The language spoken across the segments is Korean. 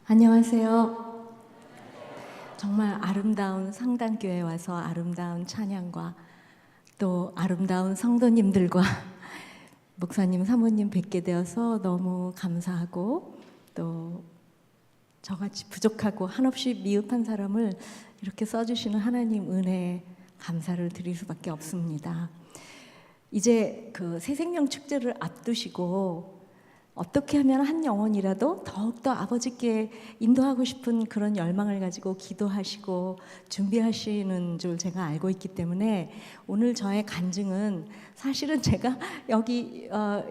안녕하세요. 정말 아름다운 상단교회에 와서 아름다운 찬양과 또 아름다운 성도님들과 목사님, 사모님 뵙게 되어서 너무 감사하고 또 저같이 부족하고 한없이 미흡한 사람을 이렇게 써주시는 하나님 은혜에 감사를 드릴 수밖에 없습니다. 이제 그 새생명 축제를 앞두시고 어떻게 하면 한 영혼이라도 더욱더 아버지께 인도하고 싶은 그런 열망을 가지고 기도하시고 준비하시는 줄 제가 알고 있기 때문에 오늘 저의 간증은 사실은 제가 여기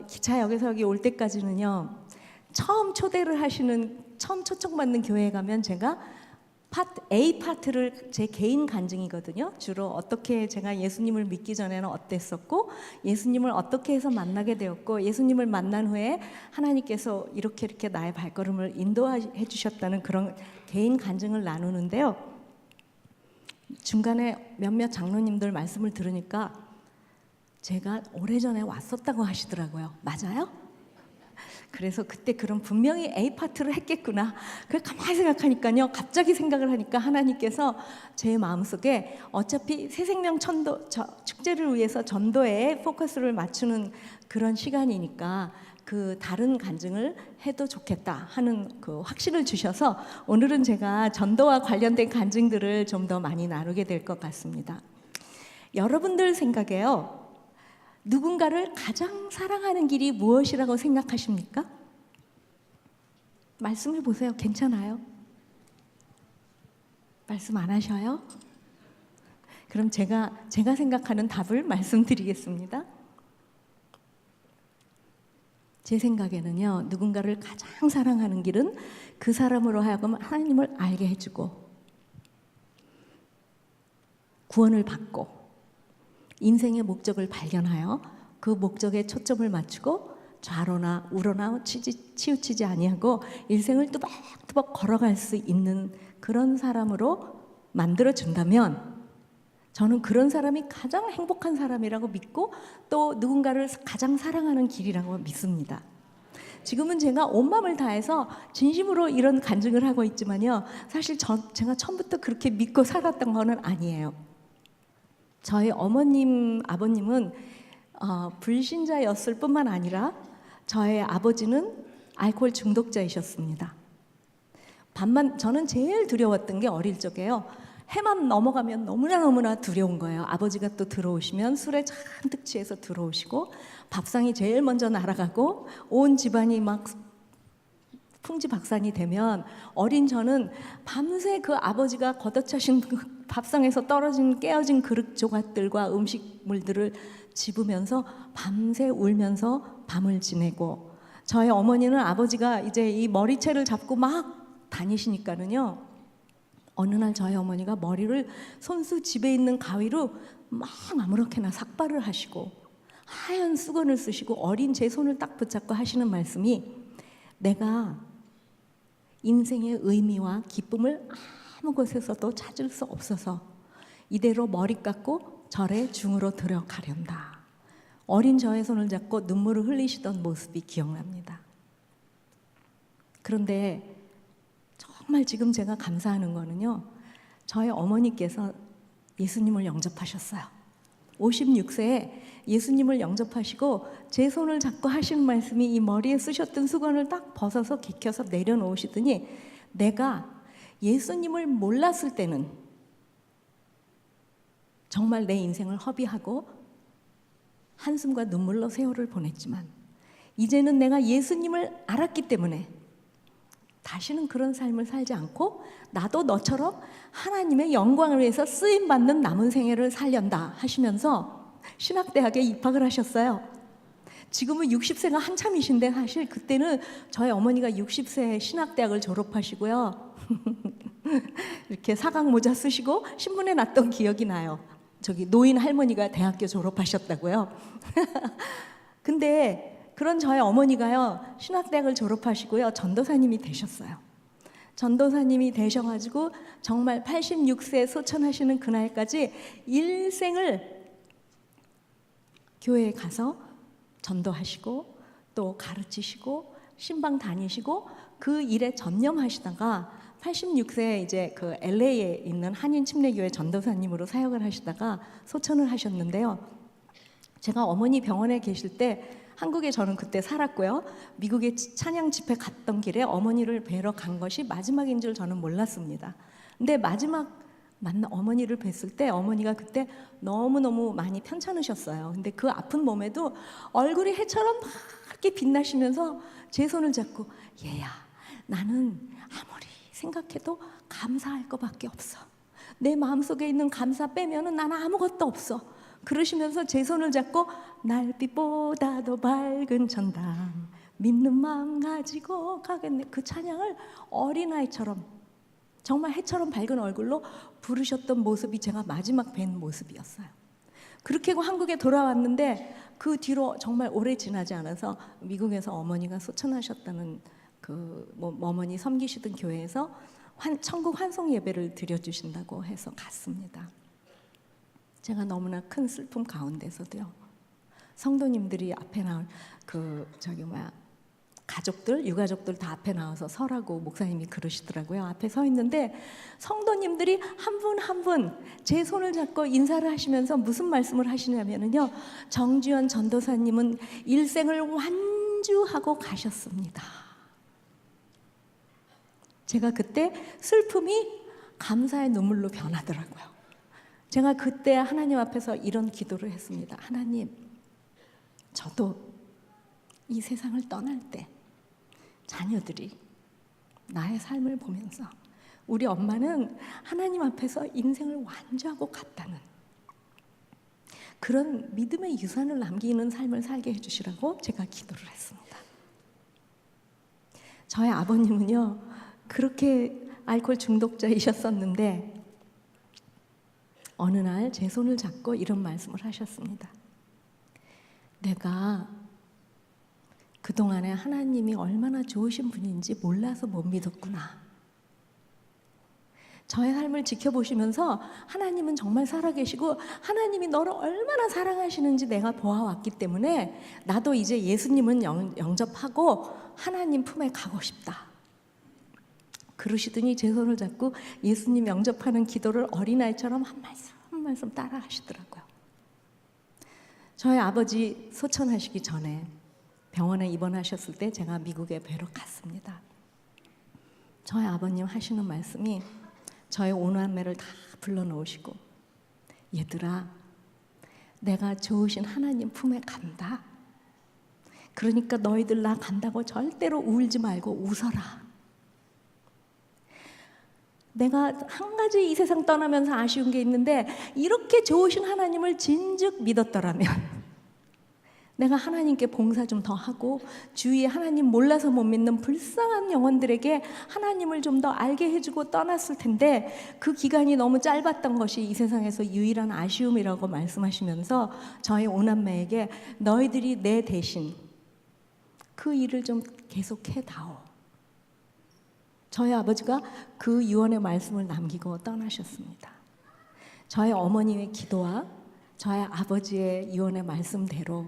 기차역에서 여기 올 때까지는요, 처음 초대를 하시는, 처음 초청받는 교회에 가면 제가 A 파트를 제 개인 간증이거든요. 주로 어떻게 제가 예수님을 믿기 전에는 어땠었고 예수님을 어떻게 해서 만나게 되었고 예수님을 만난 후에 하나님께서 이렇게 나의 발걸음을 인도해 주셨다는 그런 개인 간증을 나누는데요. 중간에 몇몇 장로님들 말씀을 들으니까 제가 오래전에 왔었다고 하시더라고요. 맞아요? 그래서 그때 그럼 분명히 A 파트를 했겠구나. 그걸 가만히 생각하니까요, 갑자기 생각을 하니까 하나님께서 제 마음속에 어차피 새생명 축제를 위해서 전도에 포커스를 맞추는 그런 시간이니까 그 다른 간증을 해도 좋겠다 하는 그 확신을 주셔서 오늘은 제가 전도와 관련된 간증들을 좀 더 많이 나누게 될 것 같습니다. 여러분들 생각에요, 누군가를 가장 사랑하는 길이 무엇이라고 생각하십니까? 말씀해 보세요. 괜찮아요? 말씀 안 하셔요? 그럼 제가 생각하는 답을 말씀드리겠습니다. 제 생각에는요, 누군가를 가장 사랑하는 길은 그 사람으로 하여금 하나님을 알게 해주고 구원을 받고 인생의 목적을 발견하여 그 목적에 초점을 맞추고 좌로나 우로나 치우치지 아니하고 일생을 뚜벅뚜벅 걸어갈 수 있는 그런 사람으로 만들어준다면 저는 그런 사람이 가장 행복한 사람이라고 믿고 또 누군가를 가장 사랑하는 길이라고 믿습니다. 지금은 제가 온 마음을 다해서 진심으로 이런 간증을 하고 있지만요, 사실 제가 처음부터 그렇게 믿고 살았던 거는 아니에요. 저희 어머님, 아버님은 불신자였을 뿐만 아니라 저의 아버지는 알코올 중독자이셨습니다. 저는 제일 두려웠던 게 어릴 적에요. 해만 넘어가면 너무나 두려운 거예요. 아버지가 또 들어오시면 술에 잔뜩 취해서 들어오시고 밥상이 제일 먼저 날아가고 온 집안이 막 풍지박산이 되면 어린 저는 밤새 그 아버지가 걷어차신 그 밥상에서 떨어진 깨어진 그릇 조각들과 음식물들을 집으면서 밤새 울면서 밤을 지내고, 저희 어머니는 아버지가 이제 이 머리채를 잡고 막 다니시니까는요, 어느 날 저희 어머니가 머리를 손수 집에 있는 가위로 막 아무렇게나 삭발을 하시고 하얀 수건을 쓰시고 어린 제 손을 딱 붙잡고 하시는 말씀이, 내가 인생의 의미와 기쁨을 아무 곳에서도 찾을 수 없어서 이대로 머리 깎고 절에 중으로 들어가련다. 어린 저의 손을 잡고 눈물을 흘리시던 모습이 기억납니다. 그런데 정말 지금 제가 감사하는 거는요, 저희 어머니께서 예수님을 영접하셨어요. 56세에 예수님을 영접하시고 제 손을 잡고 하신 말씀이 이 머리에 쓰셨던 수건을 딱 벗어서 개켜서 내려놓으시더니, 내가 예수님을 몰랐을 때는 정말 내 인생을 허비하고 한숨과 눈물로 세월을 보냈지만 이제는 내가 예수님을 알았기 때문에 다시는 그런 삶을 살지 않고 나도 너처럼 하나님의 영광을 위해서 쓰임받는 남은 생애를 살련다 하시면서 신학대학에 입학을 하셨어요. 지금은 60세가 한참이신데 사실 그때는 저희 어머니가 60세에 신학대학을 졸업하시고요. 이렇게 사각 모자 쓰시고 신문에 났던 기억이 나요. 저기 노인 할머니가 대학교 졸업하셨다고요. 근데 그런 저희 어머니가요, 신학대학을 졸업하시고요, 전도사님이 되셨어요. 전도사님이 되셔가지고 정말 86세 소천하시는 그날까지 일생을 교회에 가서 전도하시고 또 가르치시고 신방 다니시고 그 일에 전념하시다가 86세에 이제 그 LA에 있는 한인 침례교회 전도사님으로 사역을 하시다가 소천을 하셨는데요. 제가 어머니 병원에 계실 때 한국에 저는 그때 살았고요. 미국에 찬양 집회 갔던 길에 어머니를 뵈러 간 것이 마지막인 줄 저는 몰랐습니다. 근데 마지막 만나 어머니를 뵀을 때 어머니가 그때 너무너무 많이 편찮으셨어요. 근데 그 아픈 몸에도 얼굴이 해처럼 맑게 빛나시면서 제 손을 잡고 얘야, 나는 아무리 생각해도 감사할 것밖에 없어. 내 마음속에 있는 감사 빼면은 나는 아무것도 없어. 그러시면서 제 손을 잡고 날빛보다 더 밝은 천당 믿는 마음 가지고 가겠네. 그 찬양을 어린아이처럼 정말 해처럼 밝은 얼굴로 부르셨던 모습이 제가 마지막 뵌 모습이었어요. 그렇게 하고 한국에 돌아왔는데 그 뒤로 정말 오래 지나지 않아서 미국에서 어머니가 소천하셨다는 어머니 섬기시던 교회에서 천국 환송 예배를 드려주신다고 해서 갔습니다. 제가 너무나 큰 슬픔 가운데서도요. 성도님들이 앞에 나올 가족들, 유가족들 다 앞에 나와서 서라고 목사님이 그러시더라고요. 앞에 서 있는데 성도님들이 한 분 한 분 제 손을 잡고 인사를 하시면서 무슨 말씀을 하시냐면요. 정주현 전도사님은 일생을 완주하고 가셨습니다. 제가 그때 슬픔이 감사의 눈물로 변하더라고요. 제가 그때 하나님 앞에서 이런 기도를 했습니다. 하나님, 저도 이 세상을 떠날 때 자녀들이 나의 삶을 보면서 우리 엄마는 하나님 앞에서 인생을 완주하고 갔다는 그런 믿음의 유산을 남기는 삶을 살게 해주시라고 제가 기도를 했습니다. 저의 아버님은요, 그렇게 알코올 중독자이셨었는데 어느 날 제 손을 잡고 이런 말씀을 하셨습니다. 내가 그동안에 하나님이 얼마나 좋으신 분인지 몰라서 못 믿었구나. 저의 삶을 지켜보시면서 하나님은 정말 살아계시고 하나님이 너를 얼마나 사랑하시는지 내가 보아왔기 때문에 나도 이제 예수님은 영접하고 하나님 품에 가고 싶다. 그러시더니 제 손을 잡고 예수님 영접하는 기도를 어린아이처럼 한 말씀 한 말씀 따라 하시더라고요. 저희 아버지 소천하시기 전에 병원에 입원하셨을 때 제가 미국에 뵈러 갔습니다. 저희 아버님 하시는 말씀이 저의 오남매를 다 불러놓으시고 얘들아, 내가 좋으신 하나님 품에 간다. 그러니까 너희들 나 간다고 절대로 울지 말고 웃어라. 내가 한 가지 이 세상 떠나면서 아쉬운 게 있는데 이렇게 좋으신 하나님을 진즉 믿었더라면 내가 하나님께 봉사 좀 더 하고 주위에 하나님 몰라서 못 믿는 불쌍한 영혼들에게 하나님을 좀 더 알게 해주고 떠났을 텐데 그 기간이 너무 짧았던 것이 이 세상에서 유일한 아쉬움이라고 말씀하시면서 저희 오남매에게 너희들이 내 대신 그 일을 좀 계속해다오. 저희 아버지가 그 유언의 말씀을 남기고 떠나셨습니다. 저희 어머니의 기도와 저희 아버지의 유언의 말씀대로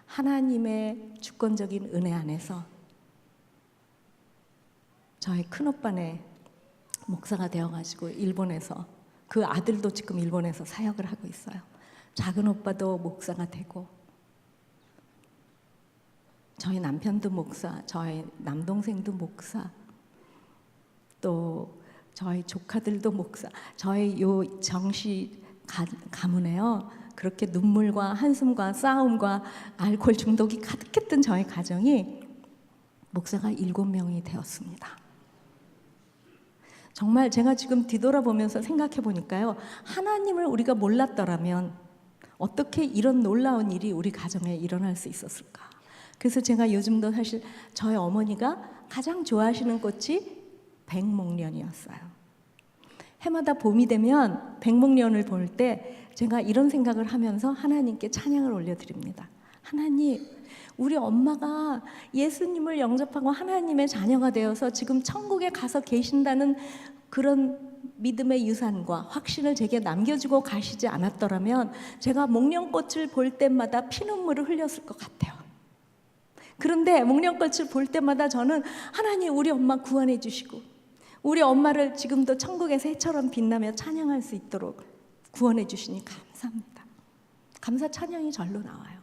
하나님의 주권적인 은혜 안에서 저희 큰오빠네 목사가 되어가지고 일본에서 그 아들도 지금 일본에서 사역을 하고 있어요. 작은 오빠도 목사가 되고 저희 남편도 목사, 저희 남동생도 목사, 또 저희 조카들도 목사, 저희 요 정시 가문에요. 그렇게 눈물과 한숨과 싸움과 알코올 중독이 가득했던 저희 가정이 목사가 7명이 되었습니다. 정말 제가 지금 뒤돌아보면서 생각해 보니까요. 하나님을 우리가 몰랐더라면 어떻게 이런 놀라운 일이 우리 가정에 일어날 수 있었을까? 그래서 제가 요즘도 사실 저희 어머니가 가장 좋아하시는 꽃이 백목련이었어요. 해마다 봄이 되면 백목련을 볼 때 제가 이런 생각을 하면서 하나님께 찬양을 올려드립니다. 하나님, 우리 엄마가 예수님을 영접하고 하나님의 자녀가 되어서 지금 천국에 가서 계신다는 그런 믿음의 유산과 확신을 제게 남겨주고 가시지 않았더라면 제가 목련꽃을 볼 때마다 피눈물을 흘렸을 것 같아요. 그런데 목련꽃을 볼 때마다 저는 하나님 우리 엄마 구원해 주시고 우리 엄마를 지금도 천국에서 해처럼 빛나며 찬양할 수 있도록 구원해 주시니 감사합니다. 감사 찬양이 절로 나와요.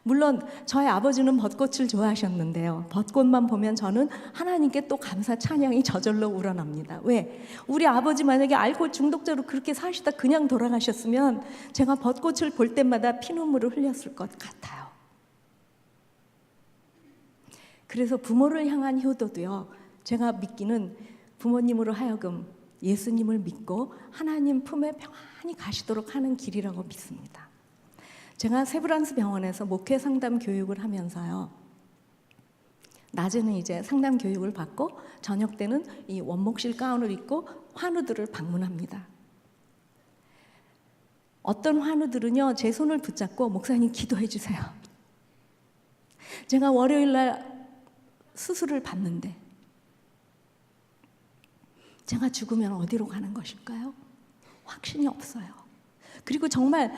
물론 저희 아버지는 벚꽃을 좋아하셨는데요. 벚꽃만 보면 저는 하나님께 또 감사 찬양이 저절로 우러납니다. 왜? 우리 아버지 만약에 알코올 중독자로 그렇게 사시다 그냥 돌아가셨으면 제가 벚꽃을 볼 때마다 피눈물을 흘렸을 것 같아요. 그래서 부모를 향한 효도도요. 제가 믿기는 부모님으로 하여금 예수님을 믿고 하나님 품에 평안히 가시도록 하는 길이라고 믿습니다. 제가 세브란스 병원에서 목회 상담 교육을 하면서요. 낮에는 이제 상담 교육을 받고 저녁 때는 이 원목실 가운을 입고 환우들을 방문합니다. 어떤 환우들은요, 제 손을 붙잡고 목사님 기도해 주세요. 제가 월요일 날 수술을 받는데 제가 죽으면 어디로 가는 것일까요? 확신이 없어요. 그리고 정말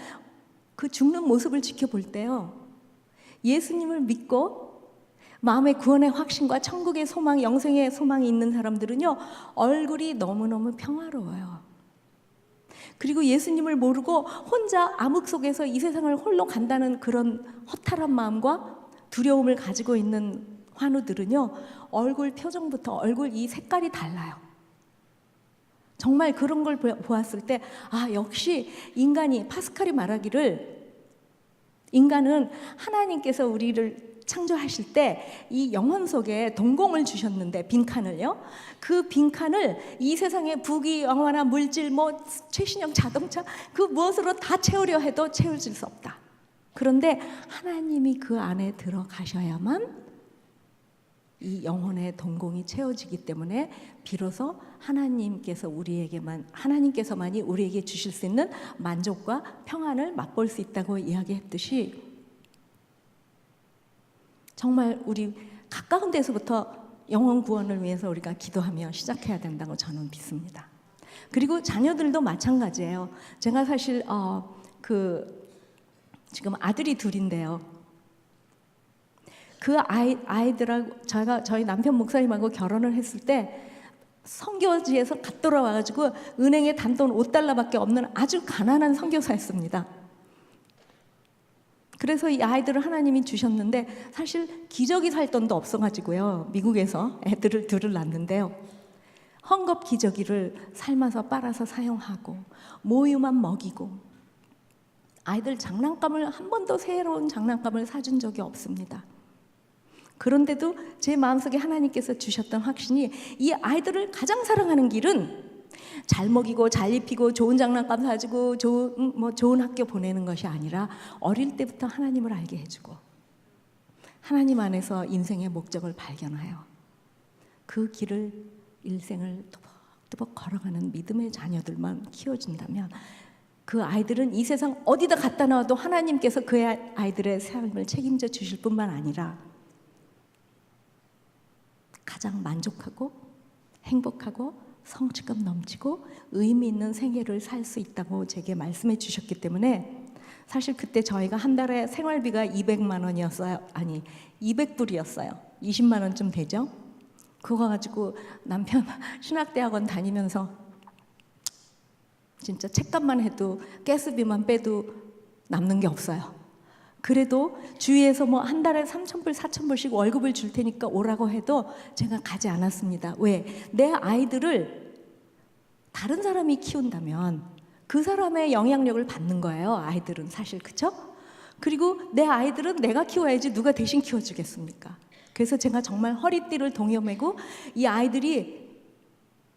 그 죽는 모습을 지켜볼 때요, 예수님을 믿고 마음의 구원의 확신과 천국의 소망, 영생의 소망이 있는 사람들은요, 얼굴이 너무너무 평화로워요. 그리고 예수님을 모르고 혼자 암흑 속에서 이 세상을 홀로 간다는 그런 허탈한 마음과 두려움을 가지고 있는 환우들은요, 얼굴 표정부터 얼굴 이 색깔이 달라요. 정말 그런 걸 보았을 때, 아, 역시 인간이, 파스칼이 말하기를 인간은 하나님께서 우리를 창조하실 때 이 영혼 속에 동공을 주셨는데, 빈칸을요, 그 빈칸을 이 세상의 부귀 영화나 물질, 뭐 최신형 자동차 그 무엇으로 다 채우려 해도 채워질 수 없다. 그런데 하나님이 그 안에 들어가셔야만 이 영혼의 동공이 채워지기 때문에 비로소 하나님께서만이 우리에게 주실 수 있는 만족과 평안을 맛볼 수 있다고 이야기했듯이, 정말 우리 가까운 데서부터 영혼 구원을 위해서 우리가 기도하며 시작해야 된다고 저는 믿습니다. 그리고 자녀들도 마찬가지예요. 제가 사실 지금 아들이 둘인데요. 그 아이들하고 저희 남편 목사님하고 결혼을 했을 때 선교지에서 갓 돌아와가지고 은행에 단돈 $5밖에 없는 아주 가난한 선교사였습니다. 그래서 이 아이들을 하나님이 주셨는데 사실 기저귀 살 돈도 없어가지고요, 미국에서 애들을 둘을 낳는데요, 헝겊 기저귀를 삶아서 빨아서 사용하고 모유만 먹이고, 아이들 장난감을 한 번도 새로운 장난감을 사준 적이 없습니다. 그런데도 제 마음속에 하나님께서 주셨던 확신이, 이 아이들을 가장 사랑하는 길은 잘 먹이고 잘 입히고 좋은 장난감 사주고 좋은 학교 보내는 것이 아니라 어릴 때부터 하나님을 알게 해주고 하나님 안에서 인생의 목적을 발견하여 그 길을 일생을 또박또박 걸어가는 믿음의 자녀들만 키워준다면, 그 아이들은 이 세상 어디다 갖다 놔도 하나님께서 그 아이들의 삶을 책임져 주실 뿐만 아니라 가장 만족하고 행복하고 성취감 넘치고 의미 있는 생애를 살 수 있다고 제게 말씀해 주셨기 때문에, 사실 그때 저희가 한 달에 생활비가 200만 원이었어요. 아니, 200불이었어요. 20만 원쯤 되죠. 그거 가지고 남편 신학대학원 다니면서 진짜 책값만 해도 가스비만 빼도 남는 게 없어요. 그래도 주위에서 뭐 한 달에 3,000불, 4,000불씩 월급을 줄 테니까 오라고 해도 제가 가지 않았습니다. 왜? 내 아이들을 다른 사람이 키운다면 그 사람의 영향력을 받는 거예요. 아이들은 사실, 그렇죠? 그리고 내 아이들은 내가 키워야지 누가 대신 키워주겠습니까? 그래서 제가 정말 허리띠를 동여매고 이 아이들이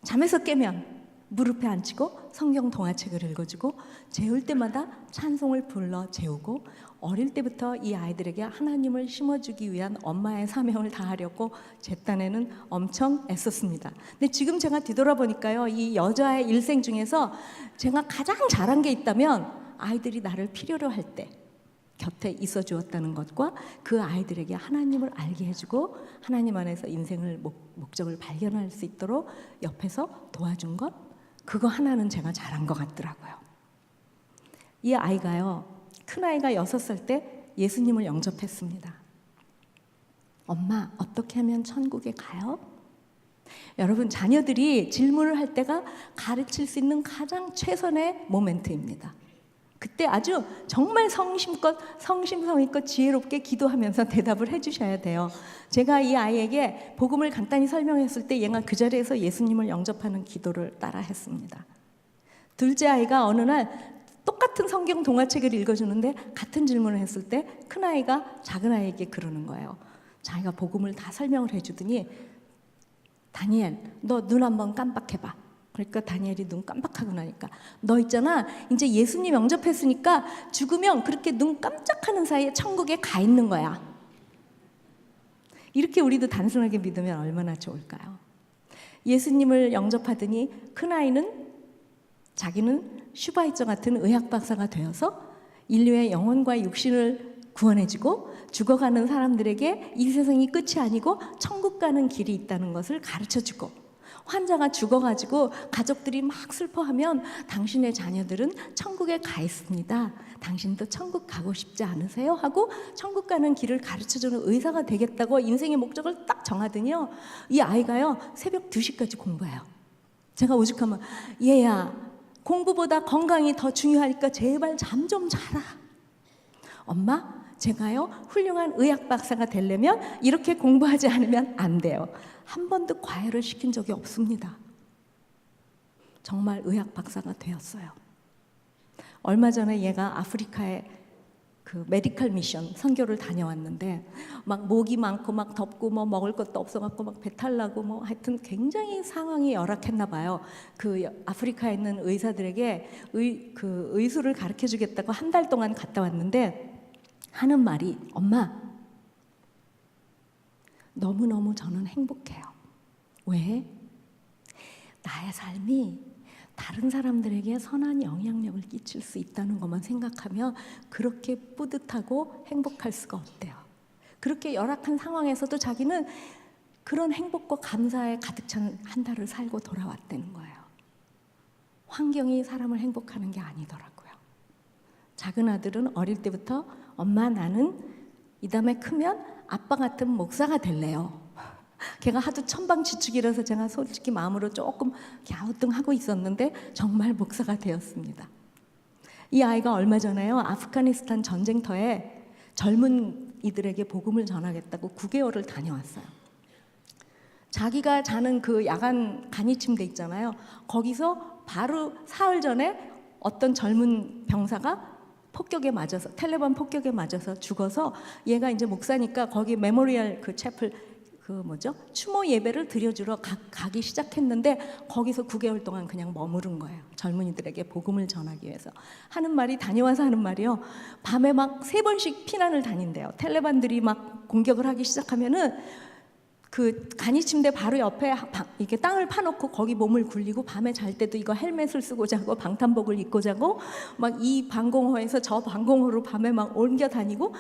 잠에서 깨면 무릎에 앉히고 성경 동화책을 읽어주고, 재울 때마다 찬송을 불러 재우고, 어릴 때부터 이 아이들에게 하나님을 심어주기 위한 엄마의 사명을 다하려고 제 딴에는 엄청 애썼습니다. 근데 지금 제가 뒤돌아보니까요, 이 여자의 일생 중에서 제가 가장 잘한 게 있다면 아이들이 나를 필요로 할 때 곁에 있어 주었다는 것과 그 아이들에게 하나님을 알게 해주고 하나님 안에서 인생을 목적을 발견할 수 있도록 옆에서 도와준 것, 그거 하나는 제가 잘한 것 같더라고요. 이 아이가요, 큰아이가 6살 때 예수님을 영접했습니다. 엄마, 어떻게 하면 천국에 가요? 여러분, 자녀들이 질문을 할 때가 가르칠 수 있는 가장 최선의 모멘트입니다. 그때 아주 정말 성심성의껏 지혜롭게 기도하면서 대답을 해주셔야 돼요. 제가 이 아이에게 복음을 간단히 설명했을 때 얘가 그 자리에서 예수님을 영접하는 기도를 따라 했습니다. 둘째 아이가 어느 날 똑같은 성경 동화책을 읽어주는데 같은 질문을 했을 때 큰아이가 작은아이에게 그러는 거예요. 자기가 복음을 다 설명을 해주더니 다니엘, 너 눈 한번 깜빡해봐. 그러니까 다니엘이 눈 깜빡하고 나니까 너 있잖아, 이제 예수님 영접했으니까 죽으면 그렇게 눈 깜짝하는 사이에 천국에 가 있는 거야. 이렇게 우리도 단순하게 믿으면 얼마나 좋을까요? 예수님을 영접하더니 큰아이는 자기는 슈바이처 같은 의학 박사가 되어서 인류의 영혼과 육신을 구원해주고 죽어가는 사람들에게 이 세상이 끝이 아니고 천국 가는 길이 있다는 것을 가르쳐주고, 환자가 죽어가지고 가족들이 막 슬퍼하면 당신의 자녀들은 천국에 가 있습니다. 당신도 천국 가고 싶지 않으세요? 하고 천국 가는 길을 가르쳐주는 의사가 되겠다고 인생의 목적을 딱 정하더니요, 이 아이가요 새벽 2시까지 공부해요. 제가 오죽하면 얘야, 공부보다 건강이 더 중요하니까 제발 잠 좀 자라. 엄마, 제가요 훌륭한 의학 박사가 되려면 이렇게 공부하지 않으면 안 돼요. 한 번도 과외를 시킨 적이 없습니다. 정말 의학 박사가 되었어요. 얼마 전에 얘가 아프리카에 그 메디컬 미션 선교를 다녀왔는데 막 목이 많고 막 덥고 뭐 먹을 것도 없어갖고 막 배탈 나고 뭐 하여튼 굉장히 상황이 열악했나 봐요. 그 아프리카에 있는 의사들에게 의술을 가르쳐 주겠다고 한 달 동안 갔다 왔는데 하는 말이, 엄마, 너무너무 저는 행복해요. 왜? 나의 삶이 다른 사람들에게 선한 영향력을 끼칠 수 있다는 것만 생각하면 그렇게 뿌듯하고 행복할 수가 없대요. 그렇게 열악한 상황에서도 자기는 그런 행복과 감사에 가득 찬 한 달을 살고 돌아왔다는 거예요. 환경이 사람을 행복하는 게 아니더라고요. 작은 아들은 어릴 때부터 엄마, 나는 이 다음에 크면 아빠 같은 목사가 될래요. 걔가 하도 천방지축이라서 제가 솔직히 마음으로 조금 갸우뚱하고 있었는데 정말 목사가 되었습니다. 이 아이가 얼마 전에요 아프가니스탄 전쟁터에 젊은 이들에게 복음을 전하겠다고 9개월을 다녀왔어요. 자기가 자는 그 야간 간이 침대 있잖아요. 거기서 바로 사흘 전에 어떤 젊은 병사가 폭격에 맞아서, 텔레반 폭격에 맞아서 죽어서 얘가 이제 목사니까 거기 메모리얼 그 채플 추모 예배를 드려주러 가기 시작했는데 거기서 9개월 동안 그냥 머무른 거예요. 젊은이들에게 복음을 전하기 위해서. 하는 말이, 다녀와서 하는 말이요, 밤에 막 3번씩 피난을 다닌대요. 텔레반들이 막 공격을 하기 시작하면은 그 간이 침대 바로 옆에 이렇게 땅을 파놓고 거기 몸을 굴리고 밤에 잘 때도 이거 헬멧을 쓰고 자고 방탄복을 입고 자고 막 이 방공호에서 저 방공호로 밤에 막 옮겨 다니고,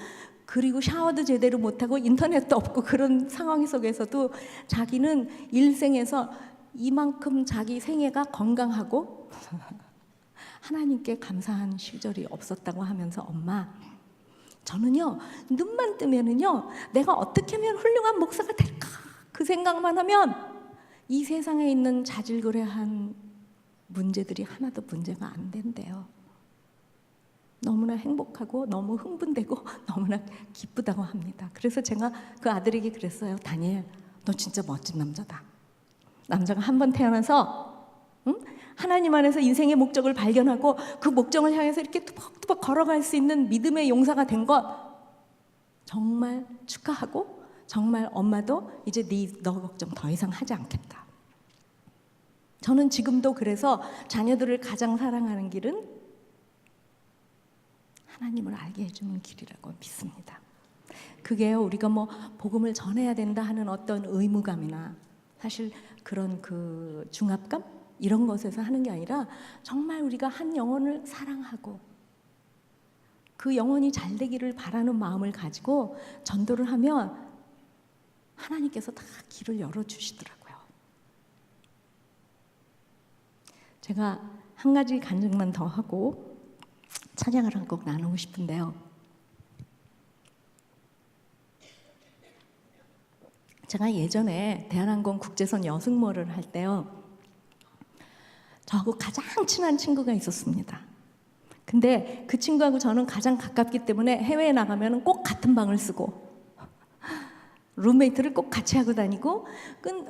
그리고 샤워도 제대로 못하고 인터넷도 없고 그런 상황 속에서도 자기는 일생에서 이만큼 자기 생애가 건강하고 하나님께 감사한 시절이 없었다고 하면서, 엄마, 저는요 눈만 뜨면은요 내가 어떻게 하면 훌륭한 목사가 될까 그 생각만 하면 이 세상에 있는 자질구레한 문제들이 하나도 문제가 안 된대요. 너무나 행복하고 너무 흥분되고 너무나 기쁘다고 합니다. 그래서 제가 그 아들에게 그랬어요. 다니엘, 너 진짜 멋진 남자다. 남자가 한 번 태어나서 하나님 안에서 인생의 목적을 발견하고 그 목적을 향해서 이렇게 투벅투벅 걸어갈 수 있는 믿음의 용사가 된 것 정말 축하하고, 정말 엄마도 이제 너 걱정 더 이상 하지 않겠다. 저는 지금도 그래서 자녀들을 가장 사랑하는 길은 하나님을 알게 해주는 길이라고 믿습니다. 그게 우리가 뭐 복음을 전해야 된다 하는 어떤 의무감이나 사실 그런 그 중압감 이런 것에서 하는 게 아니라 정말 우리가 한 영혼을 사랑하고 그 영혼이 잘 되기를 바라는 마음을 가지고 전도를 하면 하나님께서 다 길을 열어주시더라고요. 제가 한 가지 간증만 더 하고 찬양을 한 곡 나누고 싶은데요. 제가 예전에 대한항공 국제선 여승모를 할 때요, 저하고 가장 친한 친구가 있었습니다. 근데 그 친구하고 저는 가장 가깝기 때문에 해외에 나가면 꼭 같은 방을 쓰고 룸메이트를 꼭 같이 하고 다니고,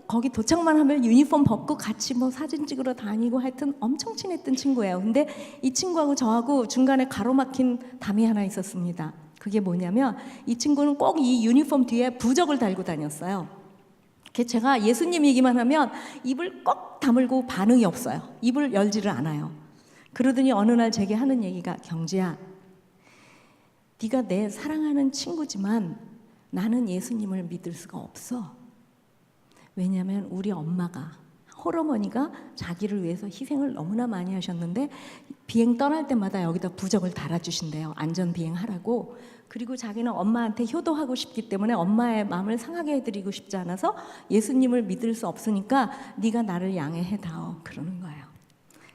거기 도착만 하면 유니폼 벗고 같이 뭐 사진 찍으러 다니고, 하여튼 엄청 친했던 친구예요. 근데 이 친구하고 저하고 중간에 가로막힌 담이 하나 있었습니다. 그게 뭐냐면, 이 친구는 꼭 이 유니폼 뒤에 부적을 달고 다녔어요. 제가 예수님 얘기만 하면 입을 꼭 다물고 반응이 없어요. 입을 열지를 않아요. 그러더니 어느 날 제게 하는 얘기가, 경지야, 네가 내 사랑하는 친구지만 나는 예수님을 믿을 수가 없어. 왜냐하면 우리 엄마가, 홀어머니가 자기를 위해서 희생을 너무나 많이 하셨는데 비행 떠날 때마다 여기다 부적을 달아주신대요. 안전 비행하라고. 그리고 자기는 엄마한테 효도하고 싶기 때문에 엄마의 마음을 상하게 해드리고 싶지 않아서 예수님을 믿을 수 없으니까 네가 나를 양해해다오, 그러는 거예요.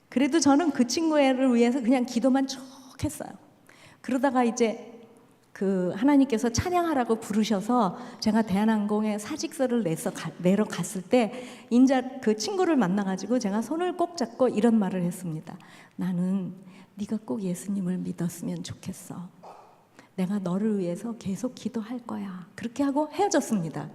그래도 저는 그 친구를 위해서 그냥 기도만 쭉 했어요. 그러다가 이제 하나님께서 찬양하라고 부르셔서 제가 대한항공에 사직서를 내러 갔을 때 인자 그 친구를 만나가지고 제가 손을 꼭 잡고 이런 말을 했습니다. 나는 네가 꼭 예수님을 믿었으면 좋겠어. 내가 너를 위해서 계속 기도할 거야. 그렇게 하고 헤어졌습니다.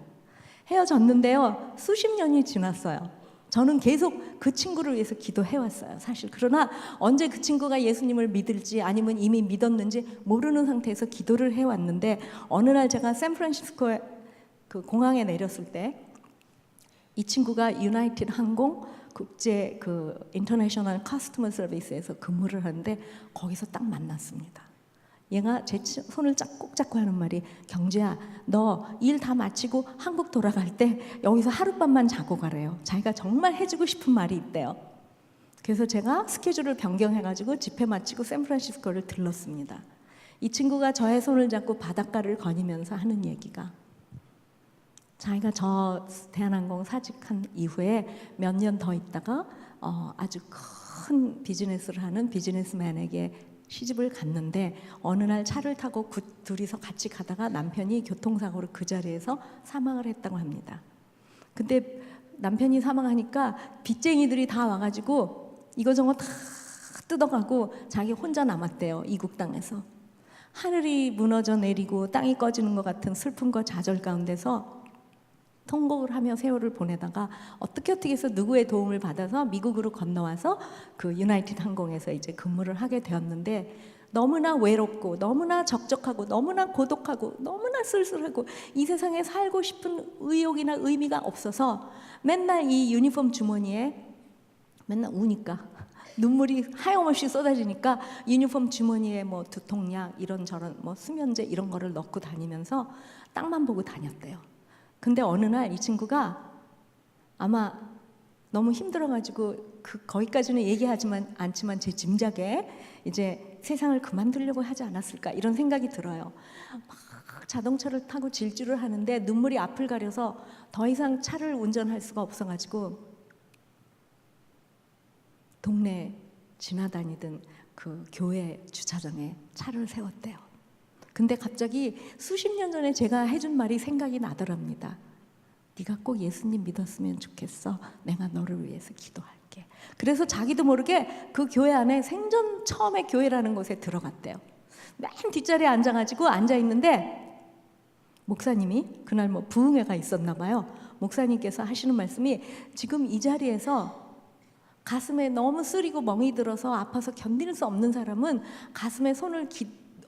헤어졌는데요, 수십 년이 지났어요. 저는 계속 그 친구를 위해서 기도해왔어요, 사실. 그러나 언제 그 친구가 예수님을 믿을지 아니면 이미 믿었는지 모르는 상태에서 기도를 해왔는데, 어느 날 제가 샌프란시스코에 그 공항에 내렸을 때 이 친구가 유나이티드 항공 국제 인터내셔널 커스터머 서비스에서 근무를 하는데 거기서 딱 만났습니다. 얘가 제 손을 꼭 잡고 하는 말이, 경주야, 너 일 다 마치고 한국 돌아갈 때 여기서 하룻밤만 자고 가래요. 자기가 정말 해주고 싶은 말이 있대요. 그래서 제가 스케줄을 변경해가지고 집회 마치고 샌프란시스코를 들렀습니다. 이 친구가 저의 손을 잡고 바닷가를 거니면서 하는 얘기가, 자기가 저 대한항공 사직한 이후에 몇 년 더 있다가 아주 큰 비즈니스를 하는 비즈니스맨에게 시집을 갔는데 어느 날 차를 타고 둘이서 같이 가다가 남편이 교통사고로 그 자리에서 사망을 했다고 합니다. 근데 남편이 사망하니까 빚쟁이들이 다 와가지고 이거저거 다 뜯어가고 자기 혼자 남았대요. 이국 땅에서. 하늘이 무너져 내리고 땅이 꺼지는 것 같은 슬픔과 좌절 가운데서 통곡을 하며 세월을 보내다가 어떻게 해서 누구의 도움을 받아서 미국으로 건너와서 그 유나이티드 항공에서 이제 근무를 하게 되었는데, 너무나 외롭고 너무나 적적하고 너무나 고독하고 너무나 쓸쓸하고 이 세상에 살고 싶은 의욕이나 의미가 없어서 맨날 이 유니폼 주머니에 맨날 우니까 눈물이 하염없이 쏟아지니까 유니폼 주머니에 뭐 두통약 이런저런 뭐 수면제 이런 거를 넣고 다니면서 땅만 보고 다녔대요. 근데 어느 날 이 친구가 아마 너무 힘들어가지고 거기까지는 얘기하지만 않지만 제 짐작에 이제 세상을 그만두려고 하지 않았을까 이런 생각이 들어요. 막 자동차를 타고 질주를 하는데 눈물이 앞을 가려서 더 이상 차를 운전할 수가 없어가지고 동네 지나다니던 그 교회 주차장에 차를 세웠대요. 근데 갑자기 수십 년 전에 제가 해준 말이 생각이 나더랍니다. 네가 꼭 예수님 믿었으면 좋겠어. 내가 너를 위해서 기도할게. 그래서 자기도 모르게 그 교회 안에 생전 처음에 교회라는 곳에 들어갔대요. 맨 뒷자리에 앉아있는데 목사님이 그날 뭐 부흥회가 있었나 봐요. 목사님께서 하시는 말씀이, 지금 이 자리에서 가슴에 너무 쓰리고 멍이 들어서 아파서 견딜 수 없는 사람은 가슴에 손을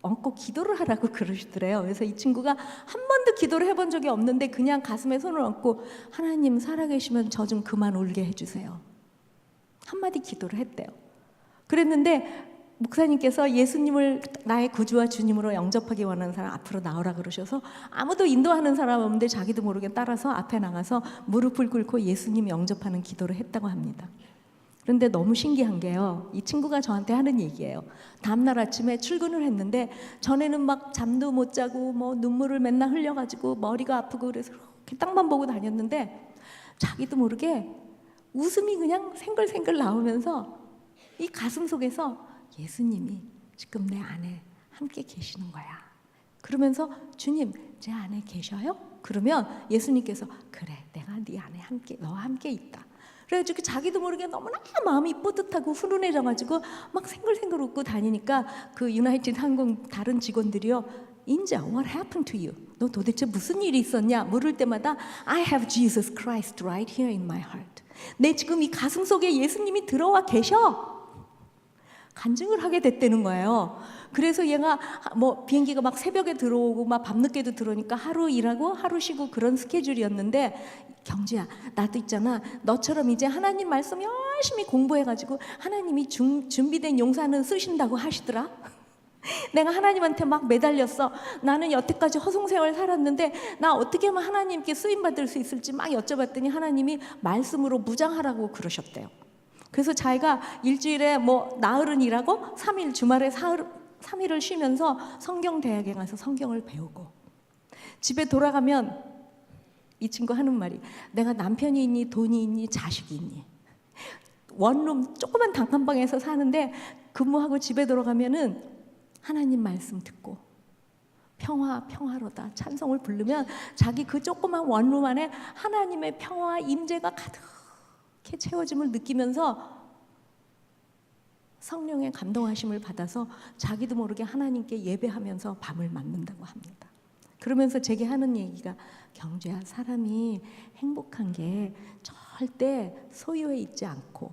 얹고 기도를 하라고 그러시더래요. 그래서 이 친구가 한 번도 기도를 해본 적이 없는데 그냥 가슴에 손을 얹고, 하나님 살아계시면 저 좀 그만 울게 해주세요. 한마디 기도를 했대요. 그랬는데 목사님께서 예수님을 나의 구주와 주님으로 영접하기 원하는 사람 앞으로 나오라 그러셔서 아무도 인도하는 사람 없는데 자기도 모르게 따라서 앞에 나가서 무릎을 꿇고 예수님 영접하는 기도를 했다고 합니다. 그런데 너무 신기한 게요, 이 친구가 저한테 하는 얘기예요. 다음날 아침에 출근을 했는데 전에는 막 잠도 못 자고 뭐 눈물을 맨날 흘려가지고 머리가 아프고 그래서 이렇게 땅만 보고 다녔는데 자기도 모르게 웃음이 그냥 생글생글 나오면서 이 가슴 속에서 예수님이 지금 내 안에 함께 계시는 거야. 그러면서 주님 제 안에 계셔요? 그러면 예수님께서 그래, 내가 네 안에 너와 함께 있다. 그래가지고 자기도 모르게 너무나 마음이 뿌듯하고 훈훈해져가지고 막 생글생글 웃고 다니니까 그 유나이티드 항공 다른 직원들이요, 인자, what happened to you? 너 도대체 무슨 일이 있었냐? 물을 때마다 I have Jesus Christ right here in my heart. 내 지금 이 가슴 속에 예수님이 들어와 계셔. 간증을 하게 됐다는 거예요. 그래서 얘가 뭐 비행기가 막 새벽에 들어오고 막 밤늦게도 들어오니까 하루 일하고 하루 쉬고 그런 스케줄이었는데, 경주야, 나도 있잖아, 너처럼 이제 하나님 말씀 열심히 공부해가지고 하나님이 준비된 용사는 쓰신다고 하시더라. 내가 하나님한테 막 매달렸어. 나는 여태까지 허송세월 살았는데 나 어떻게 하면 하나님께 쓰임받을 수 있을지 막 여쭤봤더니 하나님이 말씀으로 무장하라고 그러셨대요. 그래서 자기가 일주일에 뭐 나흘은 일하고 3일 주말에 3일을 쉬면서 성경 대학에 가서 성경을 배우고, 집에 돌아가면 이 친구 하는 말이, 내가 남편이 있니 돈이 있니 자식이 있니, 원룸 조그만 단칸방에서 사는데 근무하고 집에 돌아가면은 하나님 말씀 듣고 평화로다 찬송을 부르면 자기 그 조그만 원룸 안에 하나님의 평화 임재가 가득히 채워짐을 느끼면서 성령의 감동하심을 받아서 자기도 모르게 하나님께 예배하면서 밤을 맞는다고 합니다. 그러면서 제게 하는 얘기가, 경주야, 사람이 행복한 게 절대 소유에 있지 않고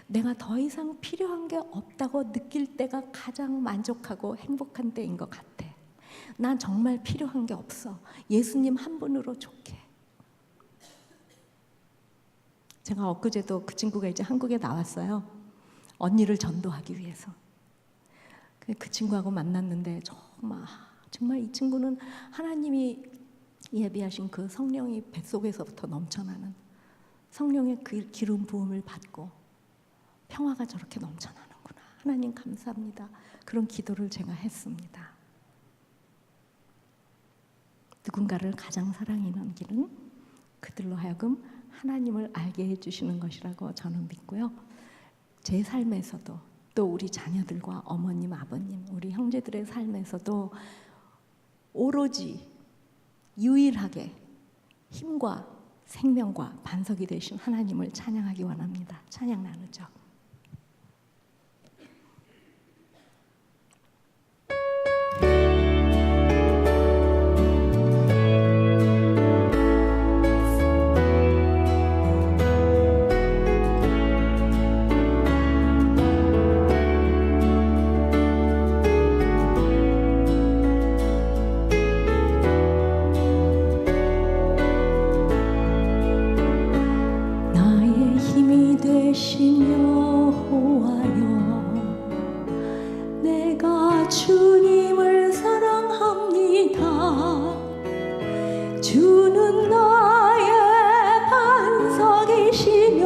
내가 더 이상 필요한 게 없다고 느낄 때가 가장 만족하고 행복한 때인 것 같아. 난 정말 필요한 게 없어. 예수님 한 분으로 좋게. 제가 엊그제도 그 친구가 이제 한국에 나왔어요. 언니를 전도하기 위해서. 그 친구하고 만났는데 정말 이 친구는 하나님이 예비하신 그 성령이 뱃속에서부터 넘쳐나는 성령의 그 기름 부음을 받고 평화가 저렇게 넘쳐나는구나. 하나님 감사합니다. 그런 기도를 제가 했습니다. 누군가를 가장 사랑하는 길은 그들로 하여금 하나님을 알게 해주시는 것이라고 저는 믿고요. 제 삶에서도 또 우리 자녀들과 어머님, 아버님, 우리 형제들의 삶에서도 오로지 유일하게 힘과 생명과 반석이 되신 하나님을 찬양하기 원합니다. 찬양 나누죠. 주는 나의 반석이시며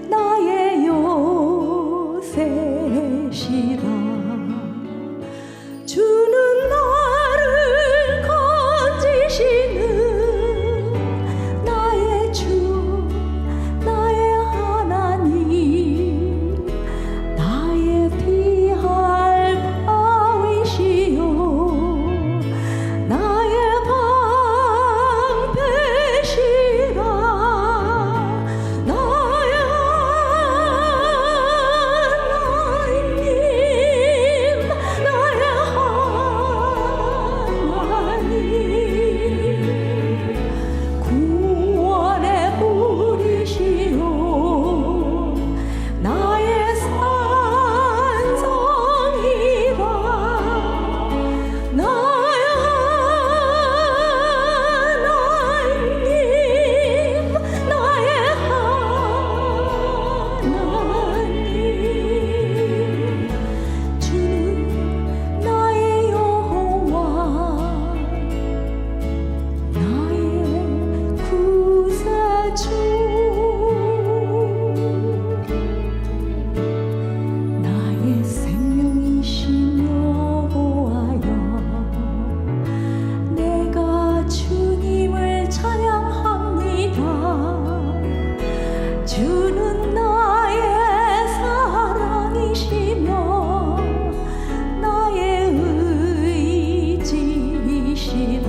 나의 요새시라. 주는 나를 건지시는 나의 주, 나의 하나님, 나의 피할 바위시요 나의 방패시라. 나의 하나님, 나의 하나님, 구원의 뿌리시요 나의 산성이라. 나의 하나님, 나의 하나님, 주는 나의 여호와, 나의 구세주, 나의 생명이신 여호와여, 내가 주님을 찬양합니다. 주는 나의 사랑이시며 나의 의지시라.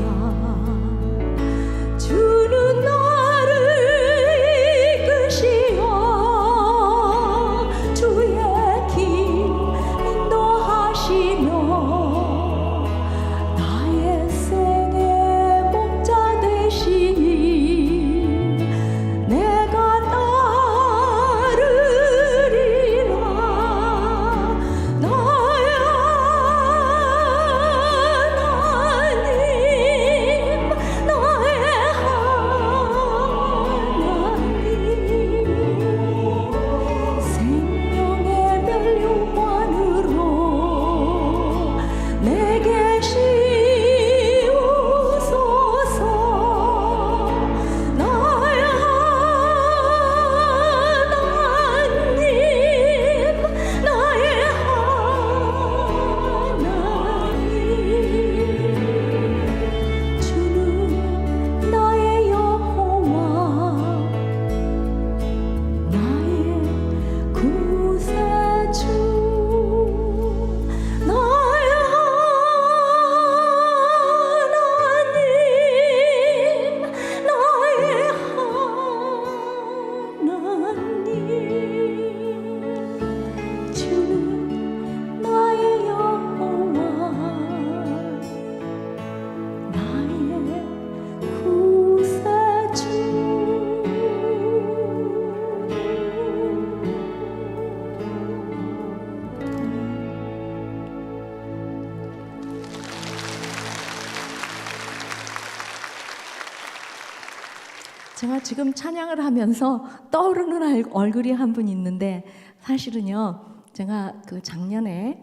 제가 지금 찬양을 하면서 떠오르는 얼굴이 한 분 있는데, 사실은요 제가 그 작년에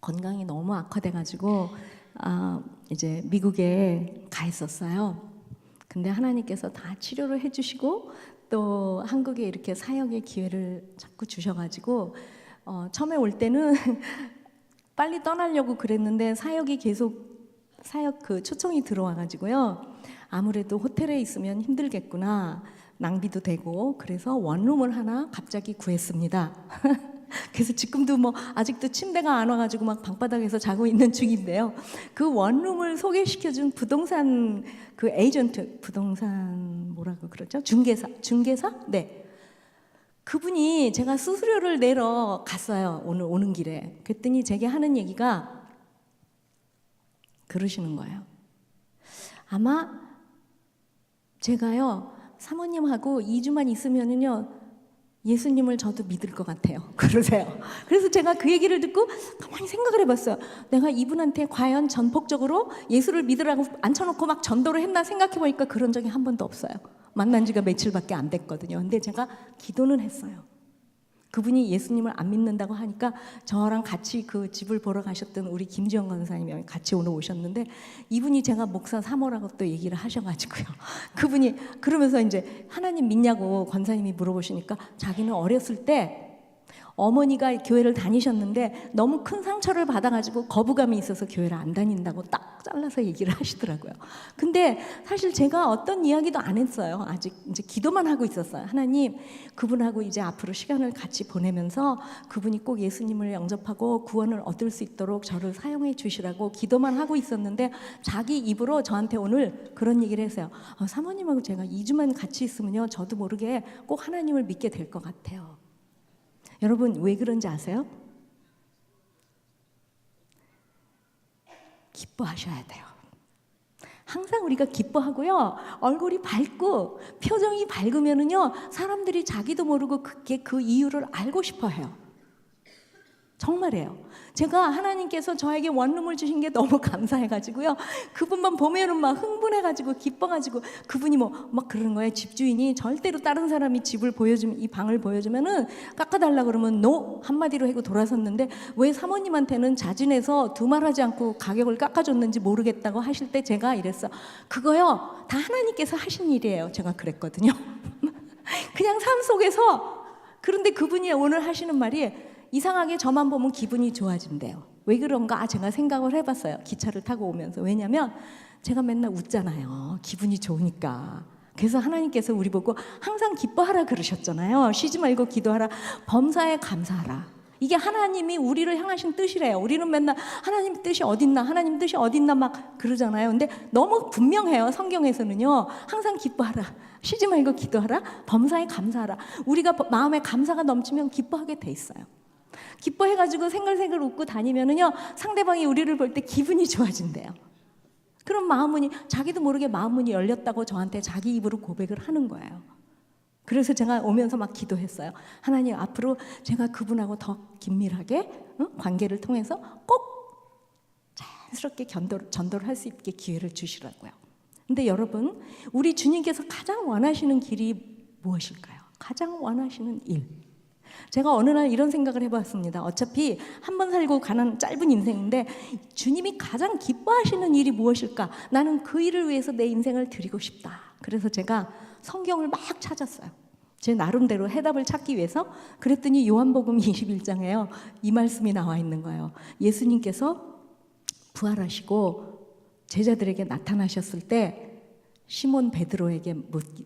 건강이 너무 악화돼가지고 이제 미국에 가 있었어요. 근데 하나님께서 다 치료를 해주시고 또 한국에 이렇게 사역의 기회를 자꾸 주셔가지고 처음에 올 때는 빨리 떠나려고 그랬는데 사역이 계속 사역 그 초청이 들어와가지고요. 아무래도 호텔에 있으면 힘들겠구나, 낭비도 되고, 그래서 원룸을 하나 갑자기 구했습니다. 그래서 지금도 뭐 아직도 침대가 안 와가지고 막 방바닥에서 자고 있는 중인데요. 그 원룸을 소개시켜준 부동산 그 에이전트, 부동산 뭐라고 그러죠? 중개사? 네. 그분이 제가 수수료를 내러 갔어요. 오늘 오는 길에. 그랬더니 제게 하는 얘기가 그러시는 거예요. 아마 제가요 사모님하고 2주만 있으면은요 예수님을 저도 믿을 것 같아요. 그러세요. 그래서 제가 그 얘기를 듣고 가만히 생각을 해봤어요. 내가 이분한테 과연 전폭적으로 예수를 믿으라고 앉혀놓고 막 전도를 했나 생각해보니까 그런 적이 한 번도 없어요. 만난 지가 며칠밖에 안 됐거든요. 근데 제가 기도는 했어요. 그분이 예수님을 안 믿는다고 하니까 저랑 같이 그 집을 보러 가셨던 우리 김지영 권사님이 같이 오늘 오셨는데, 이분이 제가 목사 사모라고 또 얘기를 하셔가지고요. 그분이 그러면서 이제 하나님 믿냐고 권사님이 물어보시니까 자기는 어렸을 때 어머니가 교회를 다니셨는데 너무 큰 상처를 받아가지고 거부감이 있어서 교회를 안 다닌다고 딱 잘라서 얘기를 하시더라고요. 근데 사실 제가 어떤 이야기도 안 했어요. 아직 이제 기도만 하고 있었어요. 하나님, 그분하고 이제 앞으로 시간을 같이 보내면서 그분이 꼭 예수님을 영접하고 구원을 얻을 수 있도록 저를 사용해 주시라고 기도만 하고 있었는데, 자기 입으로 저한테 오늘 그런 얘기를 했어요. 사모님하고 제가 2주만 같이 있으면요 저도 모르게 꼭 하나님을 믿게 될 것 같아요. 여러분 왜 그런지 아세요? 기뻐하셔야 돼요. 항상 우리가 기뻐하고요, 얼굴이 밝고 표정이 밝으면은요 사람들이 자기도 모르고 그 이유를 알고 싶어 해요. 정말이에요. 제가 하나님께서 저에게 원룸을 주신 게 너무 감사해가지고요, 그분만 보면은 막 흥분해가지고 기뻐가지고, 그분이 막 그러는 거예요. 집주인이 절대로 다른 사람이 집을 보여주면, 이 방을 보여주면은 깎아달라 그러면 노 한마디로 하고 돌아섰는데, 왜 사모님한테는 자진해서 두말하지 않고 가격을 깎아줬는지 모르겠다고 하실 때 제가 이랬어. 그거요 다 하나님께서 하신 일이에요. 제가 그랬거든요. 그냥 삶 속에서. 그런데 그분이 오늘 하시는 말이 이상하게 저만 보면 기분이 좋아진대요. 왜 그런가 제가 생각을 해봤어요. 기차를 타고 오면서. 왜냐면 제가 맨날 웃잖아요. 기분이 좋으니까. 그래서 하나님께서 우리 보고 항상 기뻐하라 그러셨잖아요. 쉬지 말고 기도하라. 범사에 감사하라. 이게 하나님이 우리를 향하신 뜻이래요. 우리는 맨날 하나님 뜻이 어딨나, 하나님 뜻이 어딨나 막 그러잖아요. 근데 너무 분명해요. 성경에서는요 항상 기뻐하라, 쉬지 말고 기도하라, 범사에 감사하라. 우리가 마음에 감사가 넘치면 기뻐하게 돼 있어요. 기뻐해가지고 생글생글 웃고 다니면은요 상대방이 우리를 볼 때 기분이 좋아진대요. 그럼 마음문이, 자기도 모르게 마음문이 열렸다고 저한테 자기 입으로 고백을 하는 거예요. 그래서 제가 오면서 막 기도했어요. 하나님, 앞으로 제가 그분하고 더 긴밀하게 관계를 통해서 꼭 자연스럽게 전도를 할 수 있게 기회를 주시라고요. 근데 여러분, 우리 주님께서 가장 원하시는 길이 무엇일까요? 가장 원하시는 일. 제가 어느 날 이런 생각을 해봤습니다. 어차피 한 번 살고 가는 짧은 인생인데 주님이 가장 기뻐하시는 일이 무엇일까? 나는 그 일을 위해서 내 인생을 드리고 싶다. 그래서 제가 성경을 막 찾았어요. 제 나름대로 해답을 찾기 위해서. 그랬더니 요한복음 21장에요 이 말씀이 나와 있는 거예요. 예수님께서 부활하시고 제자들에게 나타나셨을 때 시몬 베드로에게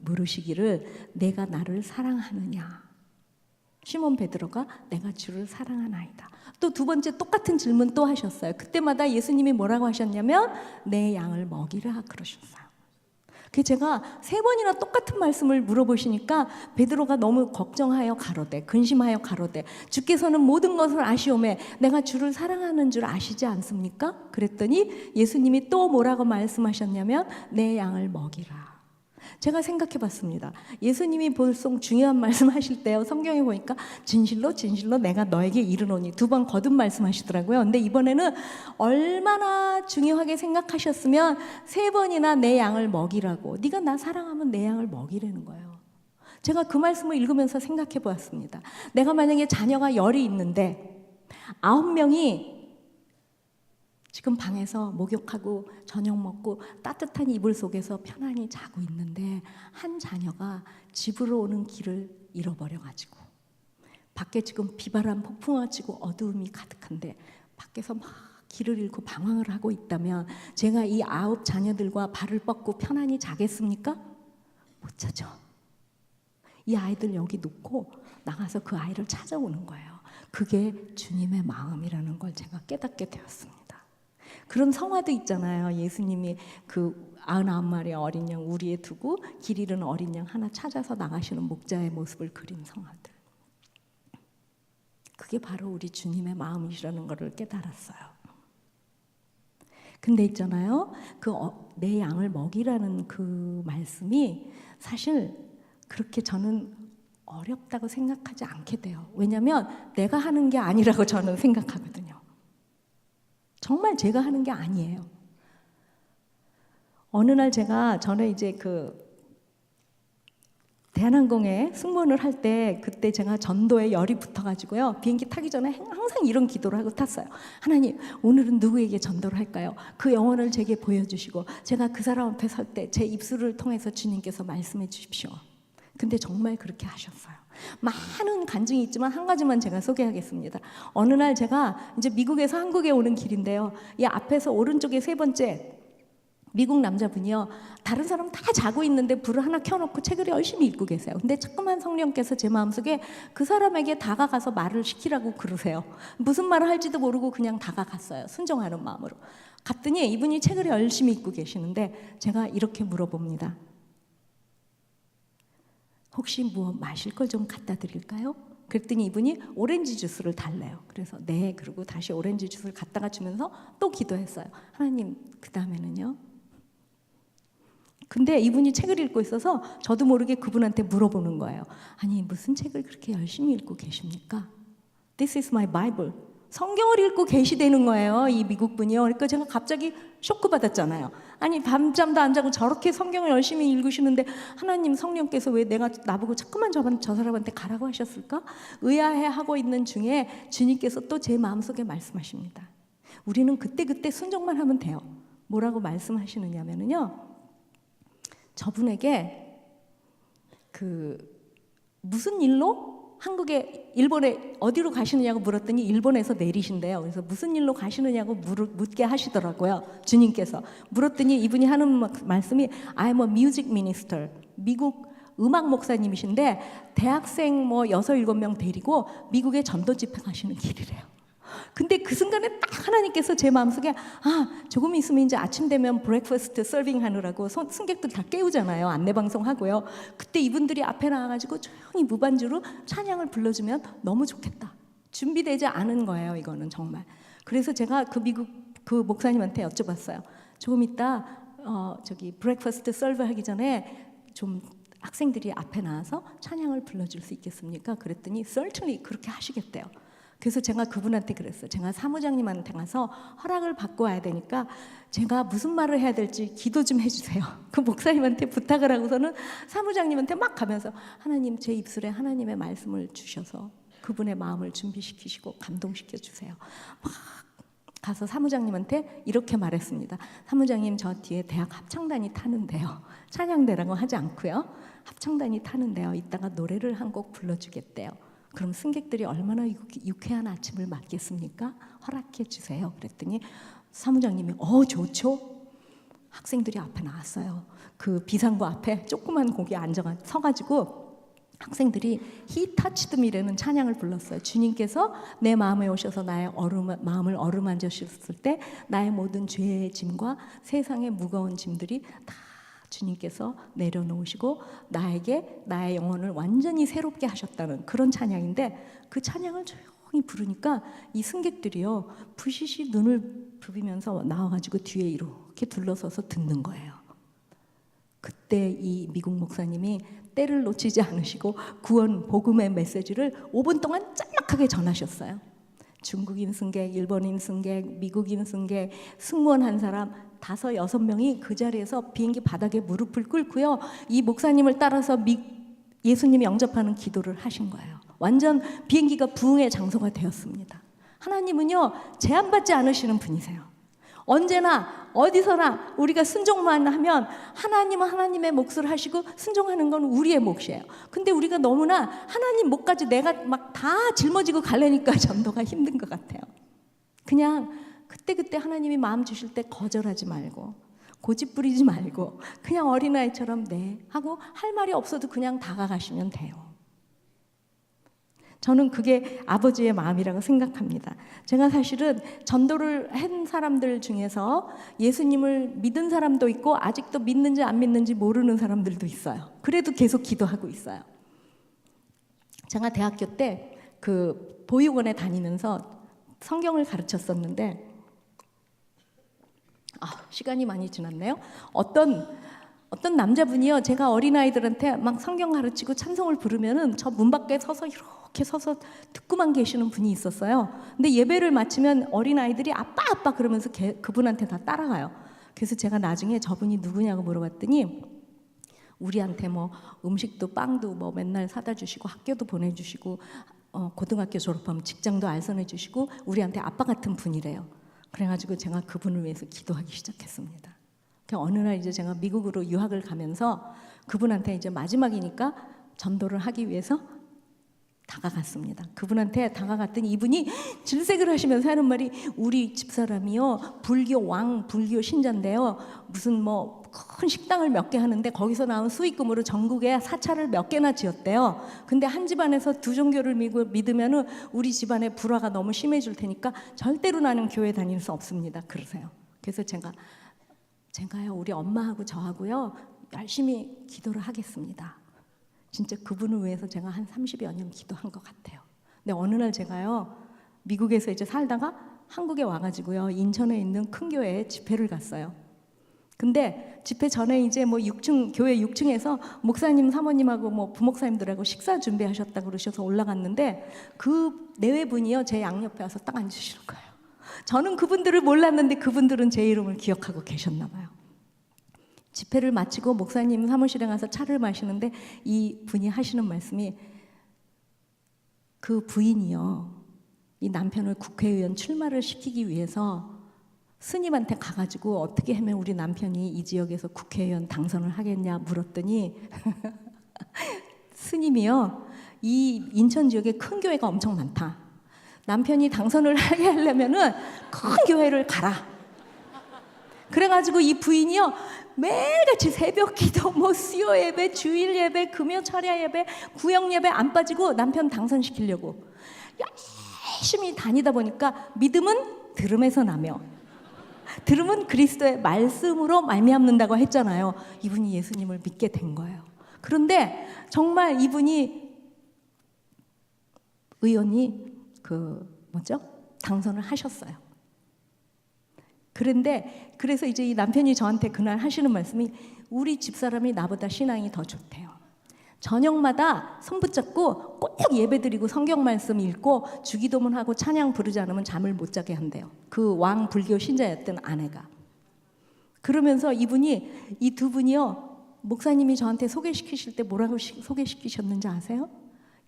물으시기를, 내가 나를 사랑하느냐? 시몬 베드로가 내가 주를 사랑하나이다. 또 두 번째 똑같은 질문 또 하셨어요. 그때마다 예수님이 뭐라고 하셨냐면 내 양을 먹이라 그러셨어요. 그 제가 세 번이나 똑같은 말씀을 물어보시니까 베드로가 너무 걱정하여 가로되, 근심하여 가로되, 주께서는 모든 것을 아시오매 내가 주를 사랑하는 줄 아시지 않습니까? 그랬더니 예수님이 또 뭐라고 말씀하셨냐면 내 양을 먹이라. 제가 생각해 봤습니다. 예수님이 보통 중요한 말씀 하실 때요, 성경에 보니까 진실로 진실로 내가 너에게 이르노니 2번 거듭 말씀하시더라고요. 근데 이번에는 얼마나 중요하게 생각하셨으면 3번이나 내 양을 먹이라고, 네가 나 사랑하면 내 양을 먹이라는 거예요. 제가 그 말씀을 읽으면서 생각해 보았습니다. 내가 만약에 자녀가 10이 있는데 9명이 지금 방에서 목욕하고 저녁 먹고 따뜻한 이불 속에서 편안히 자고 있는데 한 자녀가 집으로 오는 길을 잃어버려가지고, 밖에 지금 비바람 폭풍우가 치고 어두움이 가득한데 밖에서 막 길을 잃고 방황을 하고 있다면 제가 이 9 자녀들과 발을 뻗고 편안히 자겠습니까? 못 자죠. 이 아이들 여기 놓고 나가서 그 아이를 찾아오는 거예요. 그게 주님의 마음이라는 걸 제가 깨닫게 되었습니다. 그런 성화도 있잖아요. 예수님이 그 99마리의 어린 양 우리에 두고 길 잃은 어린 양 하나 찾아서 나가시는 목자의 모습을 그린 성화들. 그게 바로 우리 주님의 마음이시라는 것을 깨달았어요. 근데 있잖아요, 내 양을 먹이라는 그 말씀이 사실 그렇게 저는 어렵다고 생각하지 않게 돼요. 왜냐하면 내가 하는 게 아니라고 저는 생각하거든요. 정말 제가 하는 게 아니에요. 어느 날 전에 이제 대한항공에 승무원을 할 때, 그때 제가 전도에 열이 붙어가지고요, 비행기 타기 전에 항상 이런 기도를 하고 탔어요. 하나님, 오늘은 누구에게 전도를 할까요? 그 영혼을 제게 보여주시고 제가 그 사람 앞에 설 때 제 입술을 통해서 주님께서 말씀해 주십시오. 근데 정말 그렇게 하셨어요. 많은 간증이 있지만 한 가지만 제가 소개하겠습니다. 어느 날 제가 이제 미국에서 한국에 오는 길인데요, 이 앞에서 오른쪽에 3번째 미국 남자분이요, 다른 사람 다 자고 있는데 불을 하나 켜놓고 책을 열심히 읽고 계세요. 근데 자꾸만 성령께서 제 마음속에 그 사람에게 다가가서 말을 시키라고 그러세요. 무슨 말을 할지도 모르고 그냥 다가갔어요. 순종하는 마음으로. 갔더니 이분이 책을 열심히 읽고 계시는데 제가 이렇게 물어봅니다. 혹시 뭐 마실 걸 좀 갖다 드릴까요? 그랬더니 이분이 오렌지 주스를 달래요. 그래서 네, 그리고 다시 오렌지 주스를 갖다가 주면서 또 기도했어요. 하나님, 그 다음에는요? 근데 이분이 책을 읽고 있어서 저도 모르게 그분한테 물어보는 거예요. 아니, 무슨 책을 그렇게 열심히 읽고 계십니까? This is my Bible. 성경을 읽고 계시다는 거예요, 이 미국 분이요. 그러니까 제가 갑자기 쇼크 받았잖아요. 아니, 밤잠도 안 자고 저렇게 성경을 열심히 읽으시는데 하나님, 성령께서 왜 나보고 자꾸만 저 사람한테 가라고 하셨을까? 의아해하고 있는 중에 주님께서 또 제 마음속에 말씀하십니다. 우리는 그때그때 순종만 하면 돼요. 뭐라고 말씀하시느냐면요, 저분에게 무슨 일로 일본에 어디로 가시느냐고 물었더니 일본에서 내리신대요. 그래서 무슨 일로 가시느냐고 묻게 하시더라고요, 주님께서. 물었더니 이분이 하는 말씀이 I'm a music minister. 미국 음악 목사님이신데 대학생 6, 7명 데리고 미국에 전도 집회 가시는 길이래요. 근데 그 순간에 딱 하나님께서 제 마음속에 조금 있으면 이제 아침 되면 브렉퍼스트 서빙 하느라고 승객들 다 깨우잖아요. 안내방송 하고요. 그때 이분들이 앞에 나와가지고 조용히 무반주로 찬양을 불러주면 너무 좋겠다. 준비되지 않은 거예요, 이거는 정말. 그래서 제가 그 미국 그 목사님한테 여쭤봤어요. 조금 이따 브렉퍼스트 서브 하기 전에 좀 학생들이 앞에 나와서 찬양을 불러줄 수 있겠습니까? 그랬더니 certainly 그렇게 하시겠대요. 그래서 제가 그분한테 그랬어요. 제가 사무장님한테 가서 허락을 받고 와야 되니까 제가 무슨 말을 해야 될지 기도 좀 해주세요. 그 목사님한테 부탁을 하고서는 사무장님한테 막 가면서 하나님, 제 입술에 하나님의 말씀을 주셔서 그분의 마음을 준비시키시고 감동시켜 주세요. 막 가서 사무장님한테 이렇게 말했습니다. 사무장님, 저 뒤에 대학 합창단이 타는데요. 찬양대라고 하지 않고요. 합창단이 타는데요. 이따가 노래를 한 곡 불러주겠대요. 그럼 승객들이 얼마나 유쾌한 아침을 맞겠습니까? 허락해 주세요. 그랬더니 사무장님이 좋죠. 학생들이 앞에 나왔어요. 그 비상구 앞에 조그만 곡에 서가지고 학생들이 He touched me라는 찬양을 불렀어요. 주님께서 내 마음에 오셔서 나의 마음을 어루만져 주셨을 때 나의 모든 죄의 짐과 세상의 무거운 짐들이 다 주님께서 내려놓으시고 나에게 나의 영혼을 완전히 새롭게 하셨다는 그런 찬양인데, 그 찬양을 조용히 부르니까 이 승객들이요, 부시시 눈을 부비면서 나와가지고 뒤에 이렇게 둘러서서 듣는 거예요. 그때 이 미국 목사님이 때를 놓치지 않으시고 구원 복음의 메시지를 5분 동안 짤막하게 전하셨어요. 중국인 승객, 일본인 승객, 미국인 승객, 승무원 한 사람 5, 6명이 그 자리에서 비행기 바닥에 무릎을 꿇고요. 이 목사님을 따라서 예수님 영접하는 기도를 하신 거예요. 완전 비행기가 부흥의 장소가 되었습니다. 하나님은요, 제한받지 않으시는 분이세요. 언제나 어디서나 우리가 순종만 하면 하나님은 하나님의 몫을 하시고 순종하는 건 우리의 몫이에요. 근데 우리가 너무나 하나님 몫까지 내가 막 다 짊어지고 가려니까 전도가 힘든 것 같아요. 그냥 그때그때 하나님이 마음 주실 때 거절하지 말고 고집 부리지 말고 그냥 어린아이처럼 네 하고 할 말이 없어도 그냥 다가가시면 돼요. 저는 그게 아버지의 마음이라고 생각합니다. 제가 사실은 전도를 한 사람들 중에서 예수님을 믿은 사람도 있고 아직도 믿는지 안 믿는지 모르는 사람들도 있어요. 그래도 계속 기도하고 있어요. 제가 대학교 때 그 보육원에 다니면서 성경을 가르쳤었는데 시간이 많이 지났네요. 어떤 남자분이요, 제가 어린아이들한테 막 성경 가르치고 찬송을 부르면은 저 문 밖에 서서 이렇게 서서 듣고만 계시는 분이 있었어요. 근데 예배를 마치면 어린아이들이 아빠 그러면서 그분한테 다 따라가요. 그래서 제가 나중에 저분이 누구냐고 물어봤더니 우리한테 뭐 음식도 빵도 뭐 맨날 사다 주시고 학교도 보내주시고 고등학교 졸업하면 직장도 알선해 주시고 우리한테 아빠 같은 분이래요. 그래가지고 제가 그분을 위해서 기도하기 시작했습니다. 어느 날 이제 제가 미국으로 유학을 가면서 그분한테 이제 마지막이니까 전도를 하기 위해서 다가갔습니다. 그분한테 다가갔더니 이분이 질색을 하시면서 하는 말이 우리 집사람이요 불교 신자인데요 무슨 뭐 큰 식당을 몇 개 하는데 거기서 나온 수익금으로 전국에 사찰을 몇 개나 지었대요. 근데 한 집안에서 두 종교를 믿으면은 우리 집안의 불화가 너무 심해질 테니까 절대로 나는 교회 다닐 수 없습니다. 그러세요. 그래서 제가요 우리 엄마하고 저하고요 열심히 기도를 하겠습니다. 진짜 그분을 위해서 제가 한 30여 년 기도한 것 같아요. 근데 어느 날 제가요 미국에서 이제 살다가 한국에 와가지고요 인천에 있는 큰 교회에 집회를 갔어요. 근데 집회 전에 이제 뭐 교회 6층에서 목사님 사모님하고 뭐 부목사님들하고 식사 준비하셨다고 그러셔서 올라갔는데 그 내외분이요 제 양옆에 와서 딱 앉으시는 거예요. 저는 그분들을 몰랐는데 그분들은 제 이름을 기억하고 계셨나 봐요. 집회를 마치고 목사님 사무실에 가서 차를 마시는데 이 분이 하시는 말씀이 그 부인이요 이 남편을 국회의원 출마를 시키기 위해서 스님한테 가가지고 어떻게 하면 우리 남편이 이 지역에서 국회의원 당선을 하겠냐 물었더니 스님이요 이 인천 지역에 큰 교회가 엄청 많다. 남편이 당선을 하게 하려면은 큰 교회를 가라. 그래가지고 이 부인이요 매일같이 새벽 기도, 뭐 수요 예배, 주일 예배, 금요 철야 예배, 구역 예배 안 빠지고 남편 당선시키려고 열심히 다니다 보니까 믿음은 들음에서 나며 들음은 그리스도의 말씀으로 말미암는다고 했잖아요. 이분이 예수님을 믿게 된 거예요. 그런데 정말 이분이 의원이 당선을 하셨어요. 그래서 이제 이 남편이 저한테 그날 하시는 말씀이 우리 집사람이 나보다 신앙이 더 좋대요. 저녁마다 손 붙잡고 꼭 예배드리고 성경 말씀 읽고 주기도문 하고 찬양 부르지 않으면 잠을 못 자게 한대요. 그 왕 불교 신자였던 아내가. 그러면서 이분이 이 두 분이요 목사님이 저한테 소개시키실 때 뭐라고 소개시키셨는지 아세요?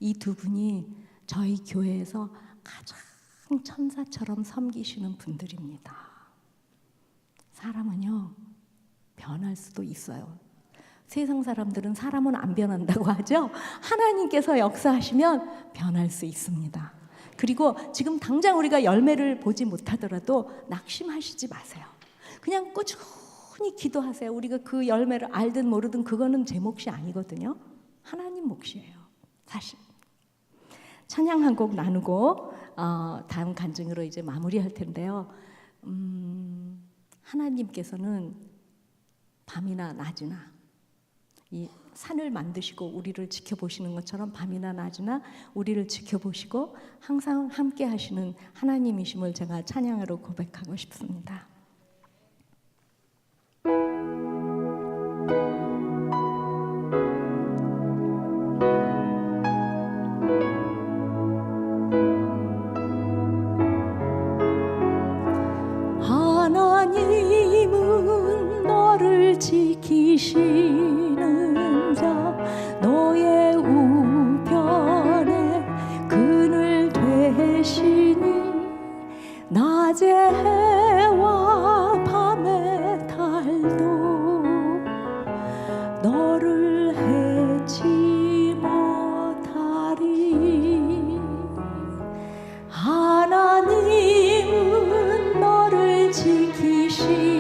이 두 분이 저희 교회에서 가장 천사처럼 섬기시는 분들입니다. 사람은요 변할 수도 있어요. 세상 사람들은 사람은 안 변한다고 하죠. 하나님께서 역사하시면 변할 수 있습니다. 그리고 지금 당장 우리가 열매를 보지 못하더라도 낙심하시지 마세요. 그냥 꾸준히 기도하세요. 우리가 그 열매를 알든 모르든 그거는 제 몫이 아니거든요. 하나님 몫이에요. 사실. 찬양 한 곡 나누고 다음 간증으로 이제 마무리할 텐데요. 하나님께서는 밤이나 낮이나 이 산을 만드시고 우리를 지켜보시는 것처럼 밤이나 낮이나 우리를 지켜보시고 항상 함께 하시는 하나님이심을 제가 찬양으로 고백하고 싶습니다. 지키시는 자 너의 우편에 그늘 되시니 낮의 해와 밤의 달도 너를 해치 못하리. 하나님은 너를 지키시는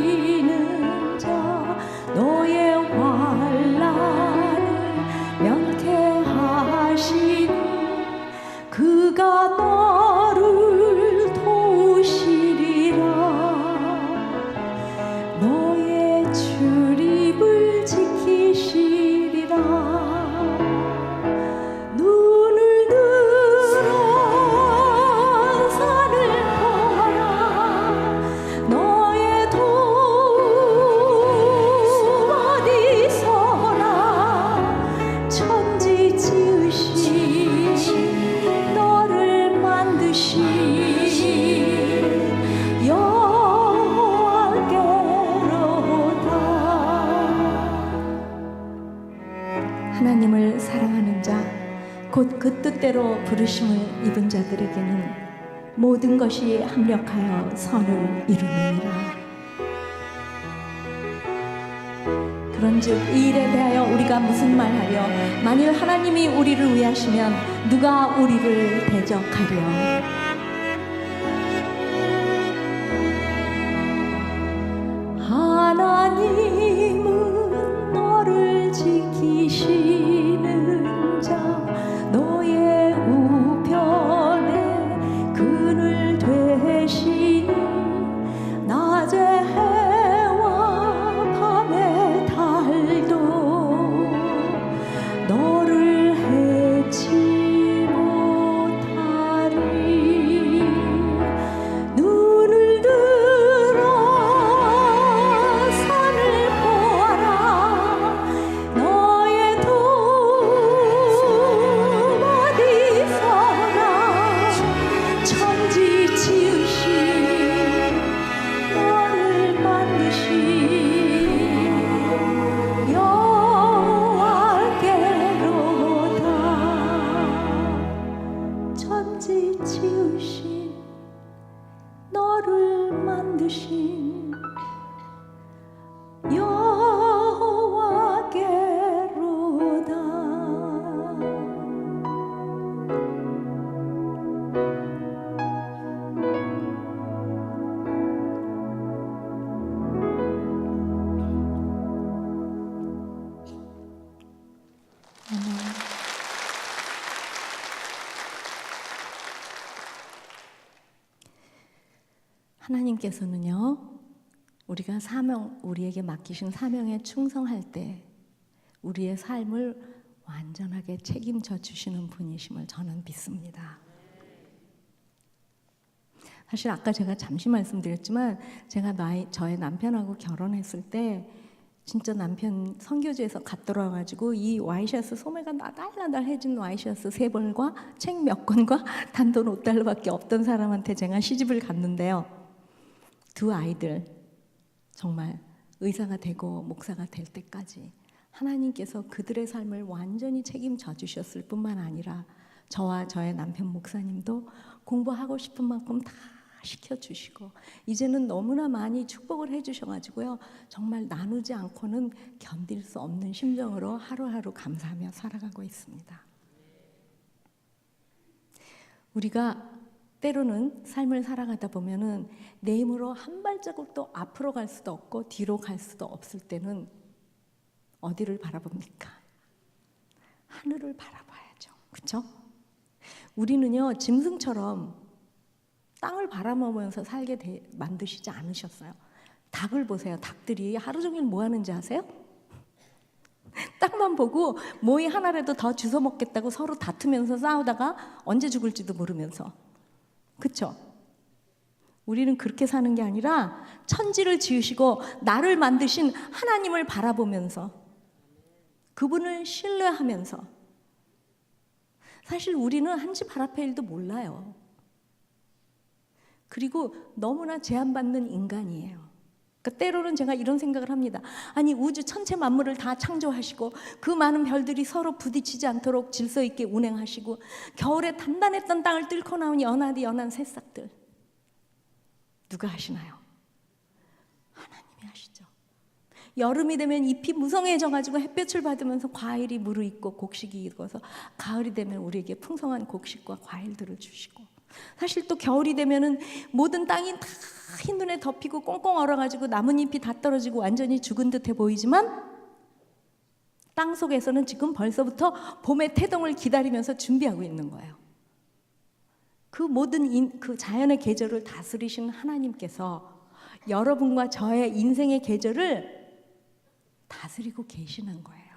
자 너의 환난을 면케하시니 그가 너를 도우시리라. 너의 출입을 지키시리라. 눈을 들어 산을 보아라. 너의 도움 어디서나. 천지 지으신 너를 만드신 여호와께로다. 하나님을 사랑하는 자, 곧 그 뜻대로 부르심을 입은 자들에게는 모든 것이 합력하여 선을 이루느니라. 그런즉 이 일에 대하여 우리가 무슨 말하려? 만일 하나님이 우리를 위하시면 누가 우리를 대적하려? 하나님은 너를 지키시는 자 너의 우편에 그늘 되시니 낮의 해와 밤의 달도 너를 해치 못하리. 눈을 들어 산을 보아라. 너의 도움 어디서나. 천지 지으신 너를 만드신 여호와께로다. 천지 지으신 너를 만드신 여호와께로다. 하나님께서는요, 우리가 우리에게 맡기신 사명에 충성할 때 우리의 삶을 완전하게 책임져 주시는 분이심을 저는 믿습니다. 사실 아까 제가 잠시 말씀드렸지만 제가 저의 남편하고 결혼했을 때 진짜 남편 선교지에서 갔 돌아와가지고 이 와이셔츠 소매가 나달나달해진 와이셔츠 3벌과 책 몇 권과 단돈 $5밖에 없던 사람한테 제가 시집을 갔는데요. 2 아이들 정말 의사가 되고 목사가 될 때까지 하나님께서 그들의 삶을 완전히 책임져 주셨을 뿐만 아니라 저와 저의 남편 목사님도 공부하고 싶은 만큼 다 시켜주시고 이제는 너무나 많이 축복을 해주셔가지고요, 정말 나누지 않고는 견딜 수 없는 심정으로 하루하루 감사하며 살아가고 있습니다. 우리가 때로는 삶을 살아가다 보면은 내 힘으로 한 발자국도 앞으로 갈 수도 없고 뒤로 갈 수도 없을 때는 어디를 바라봅니까? 하늘을 바라봐야죠. 그렇죠? 우리는요, 짐승처럼 땅을 바라보면서 살게 만드시지 않으셨어요. 닭을 보세요. 닭들이 하루 종일 뭐 하는지 아세요? 땅만 보고 모이 하나라도 더 주워 먹겠다고 서로 다투면서 싸우다가 언제 죽을지도 모르면서. 그렇죠? 우리는 그렇게 사는 게 아니라 천지를 지으시고 나를 만드신 하나님을 바라보면서 그분을 신뢰하면서. 사실 우리는 한 집 발 앞의 일도 몰라요. 그리고 너무나 제한받는 인간이에요. 그러니까 때로는 제가 이런 생각을 합니다. 아니 우주 천체 만물을 다 창조하시고 그 많은 별들이 서로 부딪히지 않도록 질서 있게 운행하시고 겨울에 단단했던 땅을 뚫고 나온 연한 새싹들 누가 하시나요? 하나님이 하시죠. 여름이 되면 잎이 무성해져가지고 햇볕을 받으면서 과일이 무르익고 곡식이 익어서 가을이 되면 우리에게 풍성한 곡식과 과일들을 주시고, 사실 또 겨울이 되면은 모든 땅이 다 흰 눈에 덮이고 꽁꽁 얼어가지고 나뭇잎이 다 떨어지고 완전히 죽은 듯해 보이지만 땅 속에서는 지금 벌써부터 봄의 태동을 기다리면서 준비하고 있는 거예요. 그 모든 그 자연의 계절을 다스리시는 하나님께서 여러분과 저의 인생의 계절을 다스리고 계시는 거예요.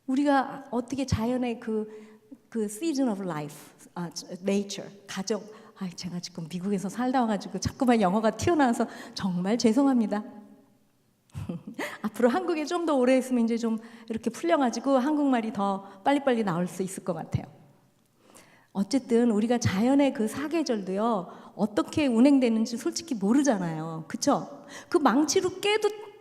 우리가 어떻게 자연의 그 season of life, nature, 가족, 제가 지금 미국에서 살다 와가지고 자꾸만 영어가 튀어나와서 정말 죄송합니다. 앞으로 한국에 좀 더 오래 있으면 이제 좀 이렇게 풀려가지고 한국말이 더 빨리빨리 나올 수 있을 것 같아요. 어쨌든 우리가 자연의 그 사계절도요 어떻게 운행되는지 솔직히 모르잖아요. 그쵸? 그 망치로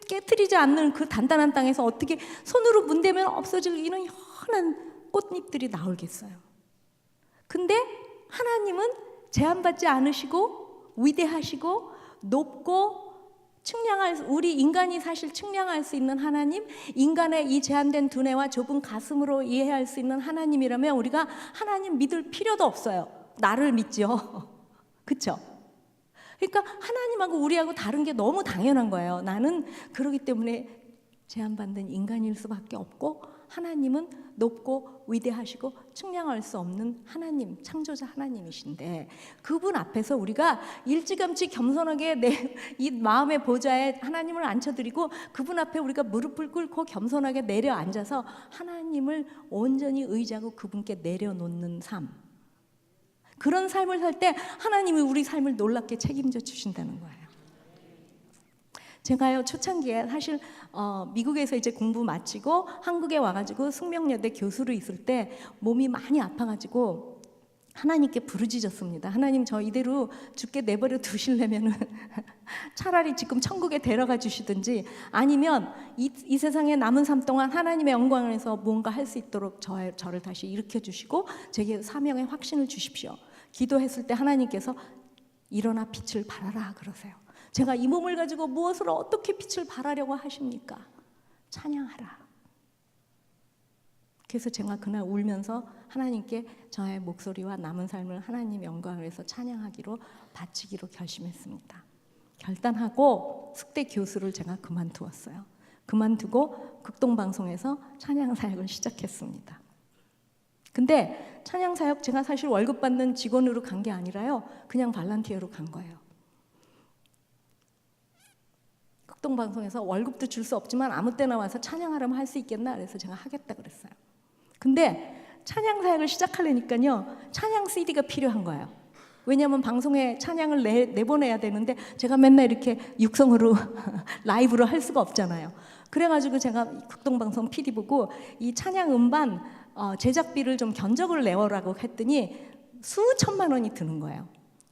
깨트리지 않는 그 단단한 땅에서 어떻게 손으로 문대면 없어질 이런 연한 꽃잎들이 나오겠어요. 근데 하나님은 제한받지 않으시고 위대하시고 높고 우리 인간이 사실 측량할 수 있는 하나님, 인간의 이 제한된 두뇌와 좁은 가슴으로 이해할 수 있는 하나님이라면 우리가 하나님 믿을 필요도 없어요. 나를 믿죠. 그렇죠? 그러니까 하나님하고 우리하고 다른 게 너무 당연한 거예요. 나는 그러기 때문에 제한받는 인간일 수밖에 없고, 하나님은 높고 위대하시고 측량할 수 없는 하나님, 창조자 하나님이신데 그분 앞에서 우리가 일찌감치 겸손하게 이 마음의 보좌에 하나님을 앉혀드리고 그분 앞에 우리가 무릎을 꿇고 겸손하게 내려앉아서 하나님을 온전히 의지하고 그분께 내려놓는 삶, 그런 삶을 살 때 하나님이 우리 삶을 놀랍게 책임져 주신다는 거예요. 제가요 초창기에 사실 미국에서 이제 공부 마치고 한국에 와가지고 숙명여대 교수로 있을 때 몸이 많이 아파가지고 하나님께 부르짖었습니다. 하나님, 저 이대로 죽게 내버려 두시려면은 차라리 지금 천국에 데려가 주시든지 아니면 이 세상에 남은 삶 동안 하나님의 영광에서 무언가 할 수 있도록 저를 다시 일으켜 주시고 제게 사명의 확신을 주십시오. 기도했을 때 하나님께서 일어나 빛을 발하라 그러세요. 제가 이 몸을 가지고 무엇으로 어떻게 빛을 발하려고 하십니까? 찬양하라. 그래서 제가 그날 울면서 하나님께 저의 목소리와 남은 삶을 하나님 영광을 위해서 찬양하기로 바치기로 결심했습니다. 결단하고 숙대 교수를 제가 그만두었어요. 그만두고 극동방송에서 찬양 사역을 시작했습니다. 근데 찬양 사역 제가 사실 월급 받는 직원으로 간 게 아니라요, 그냥 발란티어로 간 거예요. 극동방송에서 월급도 줄 수 없지만 아무 때나 와서 찬양하려면 할 수 있겠나 그래서 제가 하겠다 그랬어요. 근데 찬양 사역을 시작하려니까요 찬양 CD가 필요한 거예요. 왜냐하면 방송에 찬양을 내보내야 되는데 제가 맨날 이렇게 육성으로 라이브로 할 수가 없잖아요. 그래가지고 제가 극동방송 PD 보고 이 찬양 음반 제작비를 좀 견적을 내오라고 했더니 수천만 원이 드는 거예요.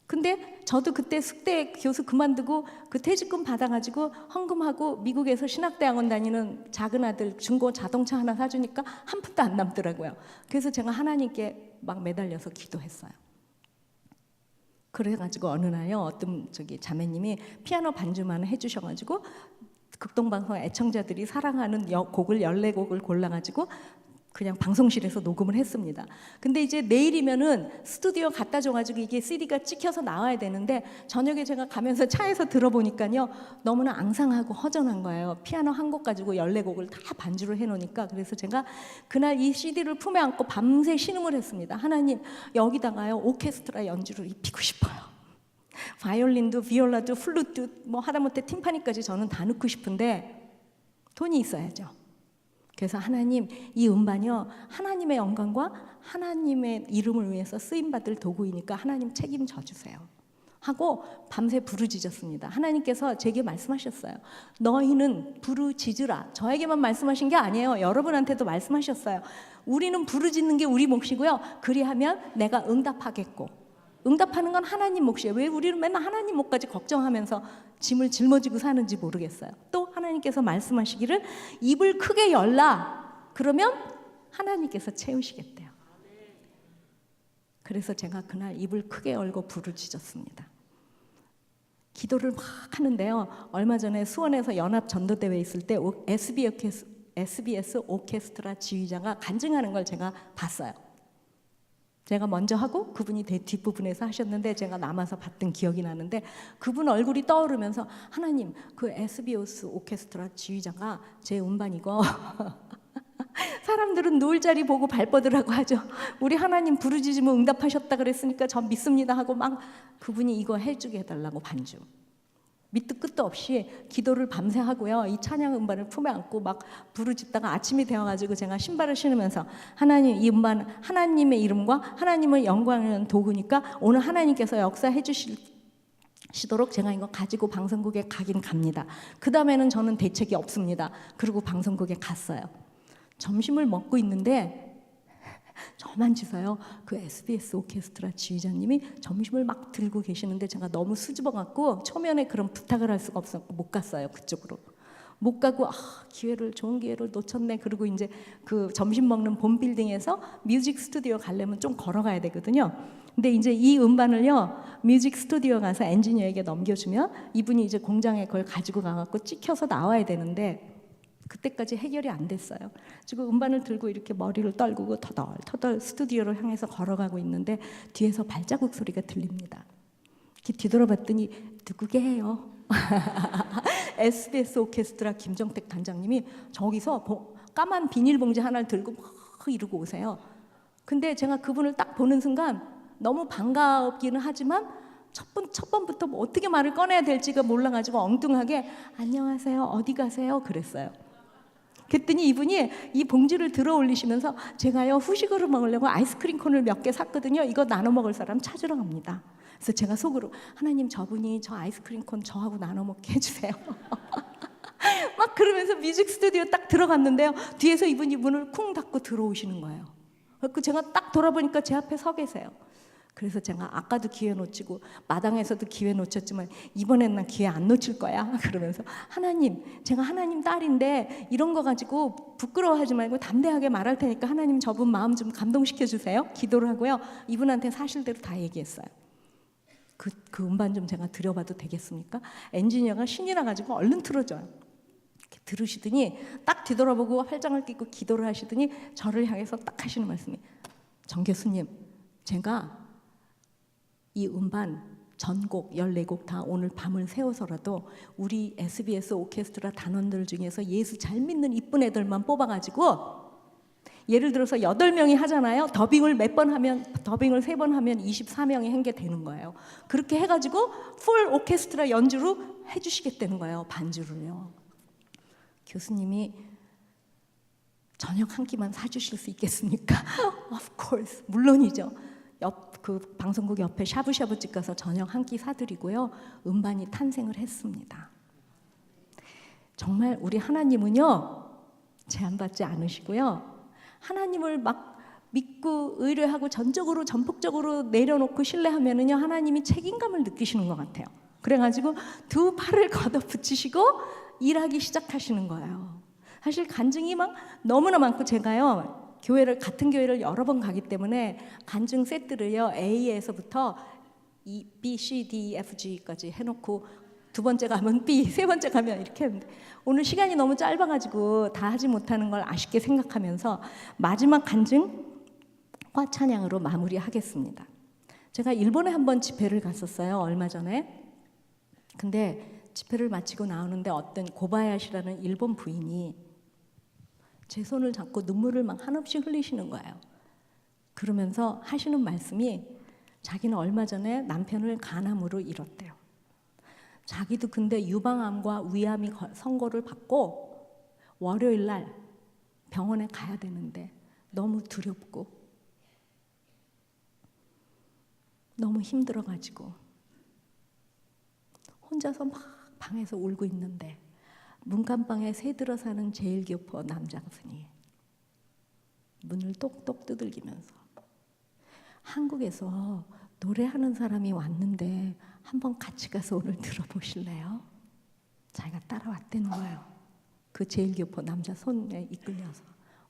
근데 저도 그때 숙대 교수 그만두고 그 퇴직금 받아가지고 헌금하고 미국에서 신학대학원 다니는 작은 아들 중고 자동차 하나 사주니까 한 푼도 안 남더라고요. 그래서 제가 하나님께 막 매달려서 기도했어요. 그래가지고 어느 날요 어떤 자매님이 피아노 반주만 해주셔가지고 극동방송 애청자들이 사랑하는 곡을 14곡을 골라가지고 그냥 방송실에서 녹음을 했습니다. 근데 이제 내일이면은 스튜디오 갖다 줘가지고 이게 CD가 찍혀서 나와야 되는데 저녁에 제가 가면서 차에서 들어보니까요 너무나 앙상하고 허전한 거예요. 피아노 한 곡 가지고 14곡을 다 반주를 해놓으니까. 그래서 제가 그날 이 CD를 품에 안고 밤새 신음을 했습니다. 하나님, 여기다가요 오케스트라 연주를 입히고 싶어요. 바이올린도 비올라도 플루트 뭐 하다못해 팀파니까지 저는 다 넣고 싶은데 돈이 있어야죠. 그래서 하나님, 이 음반이요 하나님의 영광과 하나님의 이름을 위해서 쓰임받을 도구이니까 하나님 책임져 주세요 하고 밤새 부르짖었습니다. 하나님께서 제게 말씀하셨어요. 너희는 부르짖으라. 저에게만 말씀하신 게 아니에요. 여러분한테도 말씀하셨어요. 우리는 부르짖는 게 우리 몫이고요, 그리하면 내가 응답하겠고 응답하는 건 하나님 몫이에요. 왜 우리는 맨날 하나님 몫까지 걱정하면서 짐을 짊어지고 사는지 모르겠어요. 또 하나님께서 말씀하시기를 입을 크게 열라. 그러면 하나님께서 채우시겠대요. 그래서 제가 그날 입을 크게 열고 부르짖었습니다. 기도를 막 하는데요. 얼마 전에 수원에서 연합 전도대회 있을 때 SBS 오케스트라 지휘자가 간증하는 걸 제가 봤어요. 제가 먼저 하고 그분이 뒷부분에서 하셨는데 제가 남아서 봤던 기억이 나는데 그분 얼굴이 떠오르면서 하나님, 그 SBS 오케스트라 지휘자가 제 음반이고 사람들은 누울 자리 보고 발뻗으라고 하죠. 우리 하나님 부르짖으면 응답하셨다 그랬으니까 전 믿습니다 하고 막 그분이 이거 해주게 해달라고 반주. 밑도 끝도 없이 기도를 밤새 하고요. 이 찬양 음반을 품에 안고 막 부르짖다가 아침이 되어가지고 제가 신발을 신으면서 하나님, 이 음반 하나님의 이름과 하나님을 영광하는 도구니까 오늘 하나님께서 역사해 주시도록 제가 이거 가지고 방송국에 가긴 갑니다. 그 다음에는 저는 대책이 없습니다. 그리고 방송국에 갔어요. 점심을 먹고 있는데 저만치서요, 그 SBS 오케스트라 지휘자님이 점심을 막 들고 계시는데 제가 너무 수줍어갖고 초면에 그런 부탁을 할 수가 없었고 못 갔어요. 그쪽으로 못 가고 좋은 기회를 놓쳤네. 그리고 이제 그 점심 먹는 본 빌딩에서 뮤직 스튜디오 가려면 좀 걸어가야 되거든요. 근데 이제 이 음반을요, 뮤직 스튜디오 가서 엔지니어에게 넘겨주면 이분이 이제 공장에 그걸 가지고 가갖고 찍혀서 나와야 되는데 그때까지 해결이 안 됐어요. 지금 음반을 들고 이렇게 머리를 떨구고 터덜터덜 스튜디오를 향해서 걸어가고 있는데 뒤에서 발자국 소리가 들립니다. 이렇게 뒤돌아봤더니 누구게요? SBS 오케스트라 김정택 단장님이 저기서 까만 비닐봉지 하나를 들고 막 이러고 오세요. 근데 제가 그분을 딱 보는 순간 너무 반갑기는 하지만 첫 번부터 뭐 어떻게 말을 꺼내야 될지가 몰라가지고 엉뚱하게 안녕하세요, 어디 가세요? 그랬어요. 그랬더니 이분이 이 봉지를 들어 올리시면서 제가요 후식으로 먹으려고 아이스크림 콘을 몇 개 샀거든요. 이거 나눠 먹을 사람 찾으러 갑니다. 그래서 제가 속으로 하나님, 저분이 저 아이스크림 콘 저하고 나눠 먹게 해주세요. 막 그러면서 뮤직 스튜디오 딱 들어갔는데요. 뒤에서 이분이 문을 쿵 닫고 들어오시는 거예요. 그래서 제가 딱 돌아보니까 제 앞에 서 계세요. 그래서 제가 아까도 기회 놓치고 마당에서도 기회 놓쳤지만 이번엔 난 기회 안 놓칠 거야. 그러면서 하나님, 제가 하나님 딸인데 이런 거 가지고 부끄러워하지 말고 담대하게 말할 테니까 하나님 저분 마음 좀 감동시켜 주세요. 기도를 하고요. 이분한테 사실대로 다 얘기했어요. 그 음반 좀 제가 들여봐도 되겠습니까? 엔지니어가 신이 나가지고 얼른 틀어줘요. 이렇게 들으시더니 딱 뒤돌아보고 팔짱을 끼고 기도를 하시더니 저를 향해서 딱 하시는 말씀이 정 교수님, 제가 이 음반 전곡 14곡 다 오늘 밤을 새워서라도 우리 SBS 오케스트라 단원들 중에서 예수 잘 믿는 이쁜 애들만 뽑아가지고 예를 들어서 8명이 하잖아요. 더빙을 3번 하면 24명이 한 게 되는 거예요. 그렇게 해가지고 풀 오케스트라 연주로 해주시겠다는 거예요. 반주를요. 교수님이 저녁 한 끼만 사주실 수 있겠습니까? Of course, 물론이죠. 그 방송국 옆에 샤브샤브집 가서 저녁 한 끼 사드리고요. 음반이 탄생을 했습니다. 정말 우리 하나님은요, 제한받지 않으시고요. 하나님을 막 믿고 의뢰하고 전폭적으로 내려놓고 신뢰하면은요, 하나님이 책임감을 느끼시는 것 같아요. 그래가지고 두 팔을 걷어붙이시고 일하기 시작하시는 거예요. 사실 간증이 막 너무나 많고 제가요, 같은 교회를 여러 번 가기 때문에 간증 세트를요, A에서부터 B, C, D, F, G까지 해놓고 두 번째 가면 B, 세 번째 가면 이렇게 했는데 오늘 시간이 너무 짧아가지고 다 하지 못하는 걸 아쉽게 생각하면서 마지막 간증과 찬양으로 마무리하겠습니다. 제가 일본에 한번 집회를 갔었어요, 얼마 전에. 근데 집회를 마치고 나오는데 어떤 고바야시라는 일본 부인이 제 손을 잡고 눈물을 막 한없이 흘리시는 거예요. 그러면서 하시는 말씀이 자기는 얼마 전에 남편을 간암으로 잃었대요. 자기도 근데 유방암과 위암이 선고를 받고 월요일 날 병원에 가야 되는데 너무 두렵고 너무 힘들어가지고 혼자서 막 방에서 울고 있는데 문간방에 새들어 사는 제일교포 남장선이 문을 똑똑 두들기면서 한국에서 노래하는 사람이 왔는데 한번 같이 가서 오늘 들어보실래요? 자기가 따라왔다는 거예요. 그 제일교포 남자 손에 이끌려서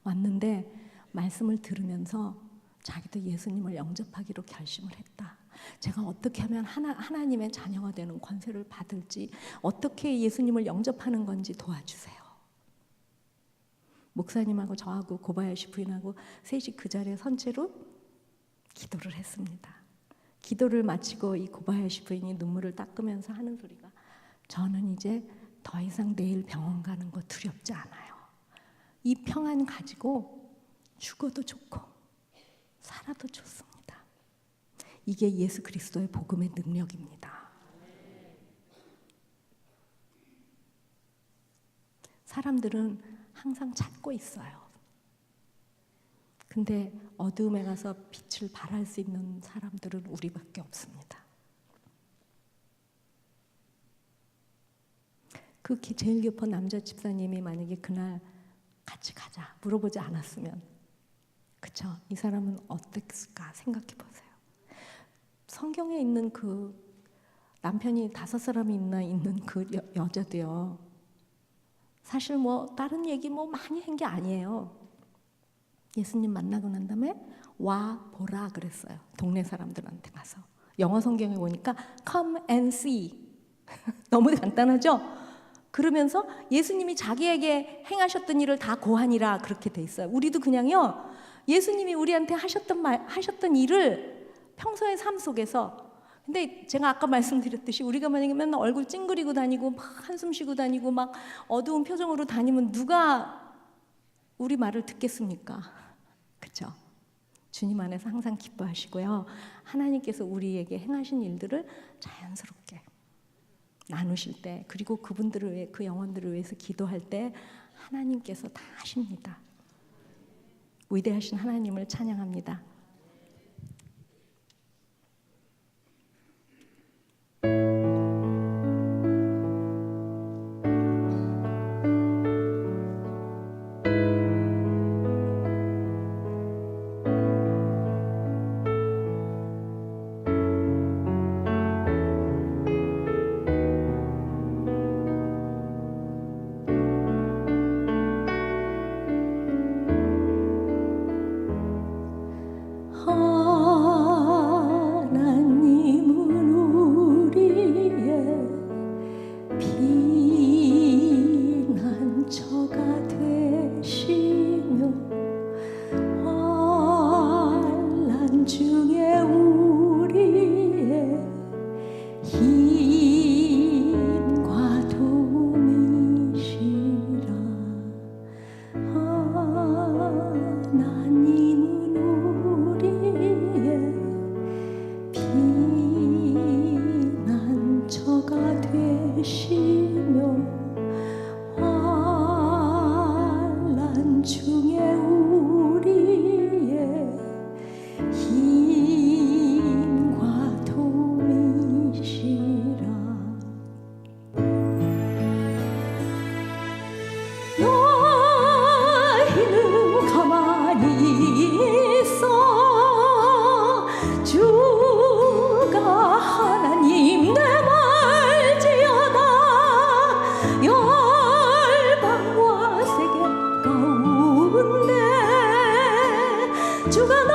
왔는데 말씀을 들으면서 자기도 예수님을 영접하기로 결심을 했다. 제가 어떻게 하면 하나님의 자녀가 되는 권세를 받을지, 어떻게 예수님을 영접하는 건지 도와주세요. 목사님하고 저하고 고바야시 부인하고 셋이 그 자리에 선 채로 기도를 했습니다. 기도를 마치고 이 고바야시 부인이 눈물을 닦으면서 하는 소리가, 저는 이제 더 이상 내일 병원 가는 거 두렵지 않아요. 이 평안 가지고 죽어도 좋고 살아도 좋습니다. 이게 예수 그리스도의 복음의 능력입니다. 사람들은 항상 찾고 있어요. 근데 어두움에 가서 빛을 발할 수 있는 사람들은 우리밖에 없습니다. 그 제일교포 남자 집사님이 만약에 그날 같이 가자 물어보지 않았으면, 그쵸? 이 사람은 어땠을까 생각해 보세요. 성경에 있는 그 남편이 5사람이 있는 그 여자도요, 사실 뭐 다른 얘기 뭐 많이 한 게 아니에요. 예수님 만나고 난 다음에 와 보라 그랬어요. 동네 사람들한테 가서. 영어 성경에 보니까 come and see. 너무 간단하죠? 그러면서 예수님이 자기에게 행하셨던 일을 다 고하니라 그렇게 돼 있어요. 우리도 그냥요, 예수님이 우리한테 하셨던 일을 평소의 삶 속에서. 근데 제가 아까 말씀드렸듯이 우리가 만약에 맨날 얼굴 찡그리고 다니고 막 한숨 쉬고 다니고 막 어두운 표정으로 다니면 누가 우리 말을 듣겠습니까? 그렇죠? 주님 안에서 항상 기뻐하시고요. 하나님께서 우리에게 행하신 일들을 자연스럽게 나누실 때, 그리고 그분들을 위해, 그 영혼들을 위해서 기도할 때 하나님께서 다 하십니다. 위대하신 하나님을 찬양합니다. 주가